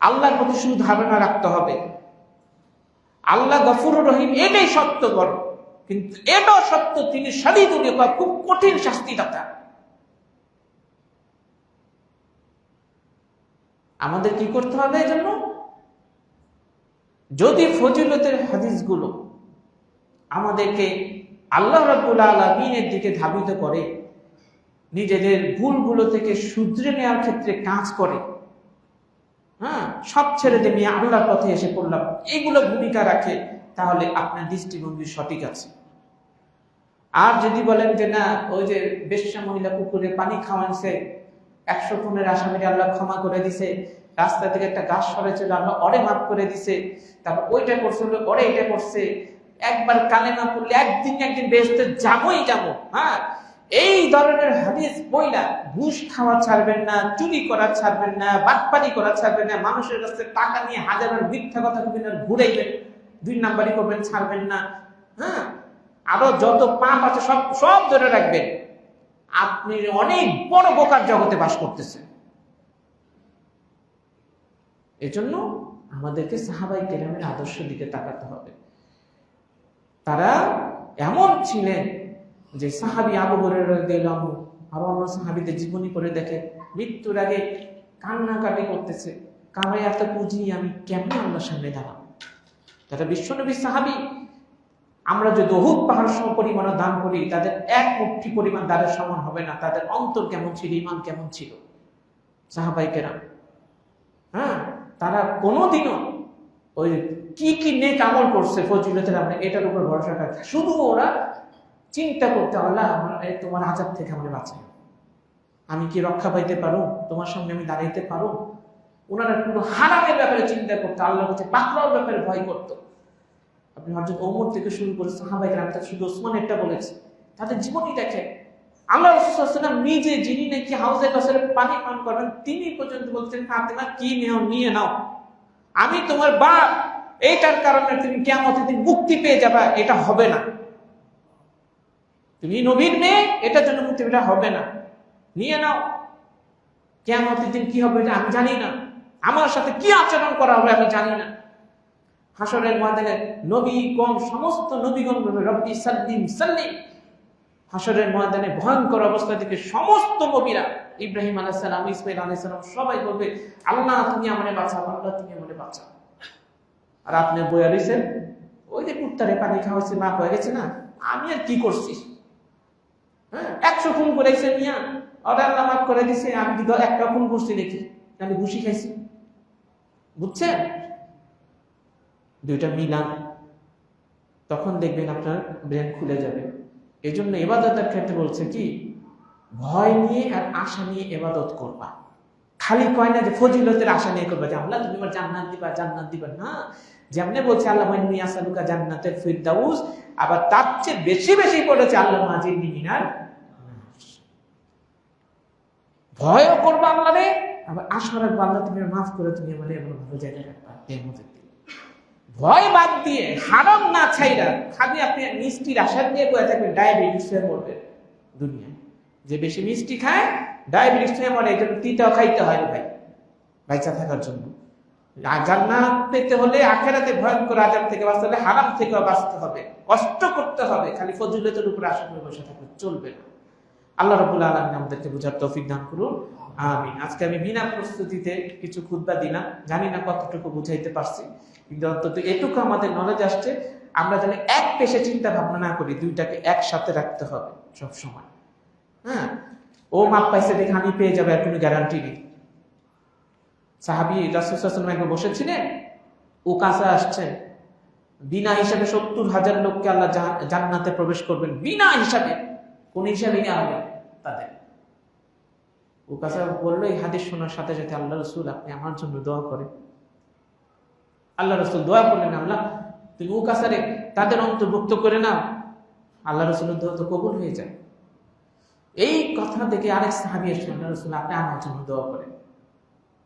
আল্লাহর প্রতি শুধু ধারণা রাখতে হবে, আল্লাহ গফুরুর রহিম, এটাই সত্য বড়, কিন্তু এটাও সত্য তিনি শাদীদুল ইকাব, খুব কঠিন শাস্তিদাতা। আমাদের কি করতে হবে? এই জন্য যদি ফজিলতের হাদিসগুলো আমাদেরকে আল্লাহ রাব্বুল আলামিনের দিকে ধাবিত করে, নিজেদের ভুলগুলো থেকে শুধরে নেওয়ার ক্ষেত্রে কাজ করে, সব ছেড়ে দিয়ে আমি আল্লাহর পথে এসে পড়লাম, এইগুলো ভূমিকা রাখে, তাহলে আপনার দৃষ্টিভঙ্গি সঠিক আছে। আর যদি বলেন যে না, ওই যে বেশ্যা মহিলা কুকুরে পানি খাওয়াইছে, 100 খুনের আসামিকে আল্লাহ ক্ষমা করে দিছে, রাস্তা থেকে একটা গাছ সরেছিল আল্লাহ ওরে মাফ করে দিছে, তারপর ওইটা করছে ওরে এটা করছে, একবার কালেমা পড়লে একদিন বেহেশতে যাবোই যাবো, হ্যাঁ, এই ধরনের হাদিস বইলা ঘুষ খাওয়া ছাড়বেন না, চুরি করা ছাড়বেন না, বাটপারি করা ছাড়বেন না, মানুষের কাছে টাকা নিয়ে হাজার মিথ্যা কথা ঘুরাইবেন, 2 নাম্বারই করবেন, ছাড়বেন না, হ্যাঁ, আরো যত পাপ আছে সব ধরে রাখবেন। আপনি অনেক বড় বোকার জগতে বাস করতেছেন। এজন্য আমাদেরকে সাহাবাই কেরামের আদর্শ দিকে তাকাতে হবে। তারা এমন ছিলেন যে সাহাবী আবু হুরায়রা রাদিয়াল্লাহু আনহু আর অন্য সাহাবীদের জীবনী পড়ে দেখে মৃত্যুর আগে কান্নাকাটি করতেছে, কামাই এত পুঁজি আমি কেমন আল্লাহর সামনে দাঁড়াবো। তারা বিশ্বনবী সাহাবী। আমরা যদি উহুদ পাহাড় সম পরিমাণ দান করি, তাদের এক মুঠি পরিমাণ দানের সমান হবে না। তাদের অন্তর কেমন ছিল, ঈমান কেমন ছিল সাহাবায়ে কেরাম। হ্যাঁ, তারা কোনোদিনও ওই কি নেক আমল করছে ফজিলতের আমরা এটার উপর ভরসা রাখে, শুধু ওরা চিন্তা করতে, আল্লাহ তোমার আযাব থেকে আমাকে বাঁচাও, আমি কি রক্ষা পাইতে পারো, তোমার সামনে আমি দাঁড়াইতে পারো। ওনারা কোনো হারামের ব্যাপারে চিন্তা করতো, আল্লাহর কাছে পাকড়াওর ব্যাপারে ভয় করতো। আপনি হযরত ওমর থেকে শুরু করে সাহাবায়ে কেরাম, শুধু ওসমানেরটা বলেছে, তাদের জীবনী দেখে। আল্লাহ রাসূল সাল্লাল্লাহু আলাইহি ওয়াসাল্লাম নিজে, যিনি নাকি হাউজে কাউসারে পানি পান করবেন, তিনি পর্যন্ত বলছেন ফাতেমা কি নিয়ে নাও, আমি তোমার বাপ, এইটার কারণে তুমি কিয়ামতের দিন মুক্তি পেয়ে যাবে, এটা হবে না। তুমি নবীর মেয়ে, এটার জন্য মুক্তি পেলে হবে না, নিয়ে নাও। কিয়ামতের দিন কি হবে আমি জানি না, আমার সাথে কি আচরণ করা হবে আমি জানি না। হাসরের ময়দানে নবীগণ, সমস্ত নবীগণ বলবে রব্বি সাল্লিম সাল্লিম। হাসরের ময়দানে ভয়ঙ্কর অবস্থা থেকে সমস্ত নবীরা, ইব্রাহিম আলাইহিস সালাম, ইসমাঈল আলাইহিস সালাম, সবাই বলবে আল্লাহ তুমি আমারে বাঁচাও, আল্লাহ তুমি আমারে বাঁচাও। আর আপনি বইয়া রইছেন, ওই যে কুত্তারে পানি খাওয়াইছে, মাপ হয়ে গেছে না, আমি আর কি করছি, হ্যাঁ, 100 খুন করেছে মিয়া, আর আল্লাহ মাফ করে দিছে, আমি কি একটা খুন করছি নাকি, আমি ঘুষি খাইছি? বুঝছেন? দুইটা মিলান, তখন দেখবেন আপনার ব্রেন খুলে যাবে। এই জন্য ইবাদতের ক্ষেত্রে বলছে কি, ভয় নিয়ে আর আশা নিয়ে ইবাদত করবা। খালি কয় না যে ফজিলতের আশা নিয়ে করবা, যে আল্লাহ তুমি আমার জান্নাত দিবা, জান্নাত দিবা, না। যেমনে বলছে আল্লাহ ইন্নী আসআলুকা জান্নাতুল ফিরদাউস, আবার তার চেয়ে বেশি বলেছে আল্লাহ আজিরনি মিনাল নাস। ভয়ও করবা আল্লাহরে, আবার আশা রাখবা আল্লাহ তুমি মাফ করে তুমি আমারে এমন ভালো জায়গায় রাখবা। ভয় বাদ দিয়ে, হারাম না ছাইরা, খালি আপনি মিষ্টির আশা দিয়ে বয়ে থাকবেন, ডায়াবেটিস হয়ে মরবে দুনিয়ায়। যে বেশি মিষ্টি খায় ডায়াবেটিস হয়ে মরে, এই জন্য তিতাও খাইতে হয় ভাই, বাইচা থাকার জন্য। জান্নাত পেতে হলে, আখিরাতে ভয়ঙ্কর আযাব থেকে বাঁচতে হলে হারাম থেকেও বাঁচতে হবে, কষ্ট করতে হবে। খালি ফজিলতের উপর আশা করে বসে থাকলে চলবে না। আল্লাহ রাব্বুল আলামিন আমাদেরকে বুঝার তৌফিক দান করুন, আমিন। আজকে আমি বিনা প্রস্তুতিতে কিছু খুতবা দিলাম, জানি না কতটুকু বুঝাইতে পারছি, কিন্তু অন্তত এটুকু আমাদের নলেজ আসছে, আমরা যেন এক পেশে চিন্তা ভাবনা না করি, দুইটাকে একসাথে রাখতে হবে সব সময়। হ্যাঁ, ও মাপ পাইছে দেখে আমি পেয়ে যাবে আর কোনো গ্যারান্টি নেই। সাহাবী রাসূল সাল্লাল্লাহু আলাইহি ওয়াসাল্লাম একবার বসেছিলেন, ও কাছে আসছেন, বিনা হিসাবে 70,000 লোককে আল্লাহ জান্নাতে প্রবেশ করবেন, বিনা হিসাবে, কোন হিসাবে নেওয়া হবে তাদের। ও কাছে বললো, এই হাদিস শোনার সাথে সাথে আল্লাহ রাসূল আপনি আমার জন্য দোয়া করেন। আল্লাহ রাসূল দোয়া করলেন, আল্লাহ তুমি ও কাছারে তাদের অন্তর্ভুক্ত করে নাও। আল্লাহ রাসূলের দোয়া তো কবুল হয়ে যায়। এই কথা দেখে আরেক সাহাবী এসে, আল্লাহ রাসূল আপনি আমার জন্য দোয়া করেন,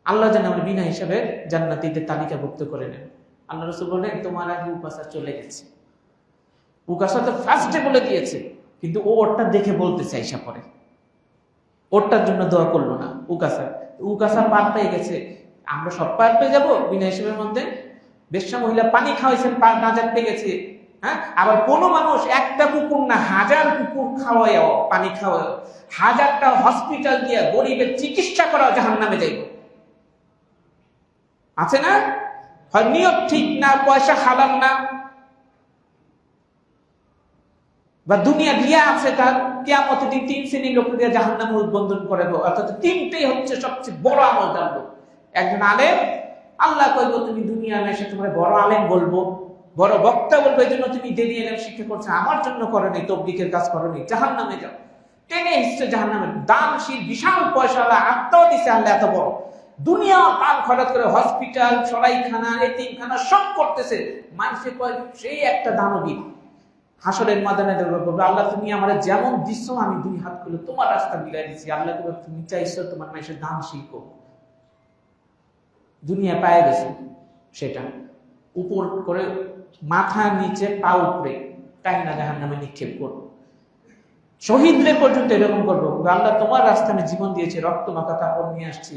আল্লাহ যেন আমরা বিনা হিসাবে জান্নাতীদের তালিকাভুক্ত করে নেন। আল্লাহ রাসূল বললেন, তোমার আগে উপাসা চলে গেছে। উকাসা তো ফার্স্টে বলে দিয়েছে, কিন্তু ও ওরটা দেখে বলতে চাইসা পরে, ওরটার জন্য দোয়া করলো না। উকাসা পার পেয়ে গেছে, আমরা সব পার পেয়ে যাবো বিনা হিসাবের মধ্যে? বেশ্যা মহিলা পানি খাওয়াইছেন, পার নাজাত পেয়ে গেছে। হ্যাঁ, আবার কোন মানুষ একটা কুকুর না 1000 কুকুর খাওয়াইও, পানি খাওয়াইও, 1000টা হসপিটাল দিয়ে গরিবের চিকিৎসা করাও জাহান্নামে যাইব, আছে না? হয় নিয়ত ঠিক না, পয়সা হালাল না, বা দুনিয়া রিয়া আছে তার, কিয়ামতের দিন 3 শ্রেণীর লোক দিয়ে জাহান্নামে উদ্বন্ধন করে দেবো। অর্থাৎ 3টেই হচ্ছে সবচেয়ে বড় আমলদার লোক। একজন আলেম, আল্লাহ কইব তুমি দুনিয়া এসে তোমার বড় আলেম বলবো, বড় বক্তা বলবে এই জন্য তুমি দেরি এলাম শিক্ষা করছো, আমার জন্য করো নি, তবলিগের কাজ করো নি, জাহান্নামে যাও, টেনে হিসছে জাহান্নামে। দানশীল বিশাল পয়সাওয়ালা আত্মাও দিছে আল্লাহ এত বড়, দুনিয়া দান খরচ করে হসপিটাল, সরাইখানা, এতিমখানা সব করতেছে, মানুষে কয় সেই একটা দানবী। হাসরের ময়দানে বলবে আল্লাহ তুমি আমার যেমন দিচ্ছ আমি দুই হাত খুলে তোমার রাস্তা বিলাই দিচ্ছি, আল্লাহ তুমি চাইছো তোমার মানুষের দানশীল কো। দুনিয়া পায়ে গেছে সেটা, উপর করে মাথা নিচে পা উপরে টাইনা জাহান্নামে নিক্ষেপ করবো। শহীদদের পর্যন্ত এরকম করবো, আল্লাহ তোমার রাস্তা আমি জীবন দিয়েছি, রক্ত মাখা কাপড় নিয়ে আসছি,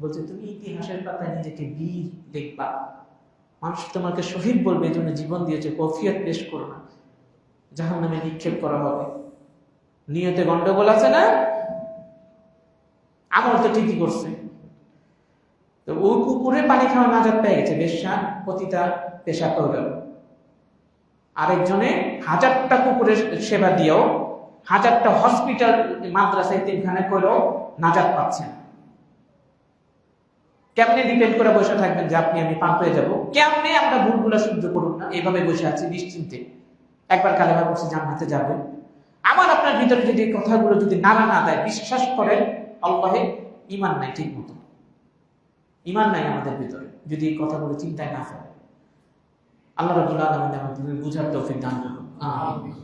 বলছে তুমি ইতিহাসের পাতায় নিজেকে বীর দেখবা, মানুষ তোমাকে শহীদ বলবে, এই জন্য জীবন দিয়েছে, কফিয়ত পেশ করো না, জাহান্নামে নিক্ষেপ করা হবে। নিয়তে গন্ডগোল আছে না? আমল তো ঠিকই করছে, তো ওই কুকুরে পানি খাওয়া নাজাত পেয়ে গেছে, বেশ্যা পতিতা পেশা করল। আরেকজনে 1000টা কুকুরের সেবা দিয়েও, 1000টা হসপিটাল মাদ্রাসায় তিনখানে করেও নাজাত পাচ্ছেন। কেমনে ডিপেন্ড করে বসে থাকবেন যে আপনি আমি পাপ হয়ে যাবো? কেমনে আমরা ভুলগুলো সহ্য করুন না, এইভাবে বসে আছি নিশ্চিন্তে, একবার কালেমা পড়ছি জান্নাতে যাবে। আমার আপনার ভিতরে যদি এই কথাগুলো যদি নাড়া না দেয়, বিশ্বাস করেন আল্লাহে ঈমান নাই, ঠিক মতো ঈমান নাই আমাদের ভিতরে, যদি এই কথাগুলো চিন্তায় না ফেলে। আল্লাহ রাব্বুল আলামিন আমাদের বুঝার তৌফিক দান করুন। আমিন।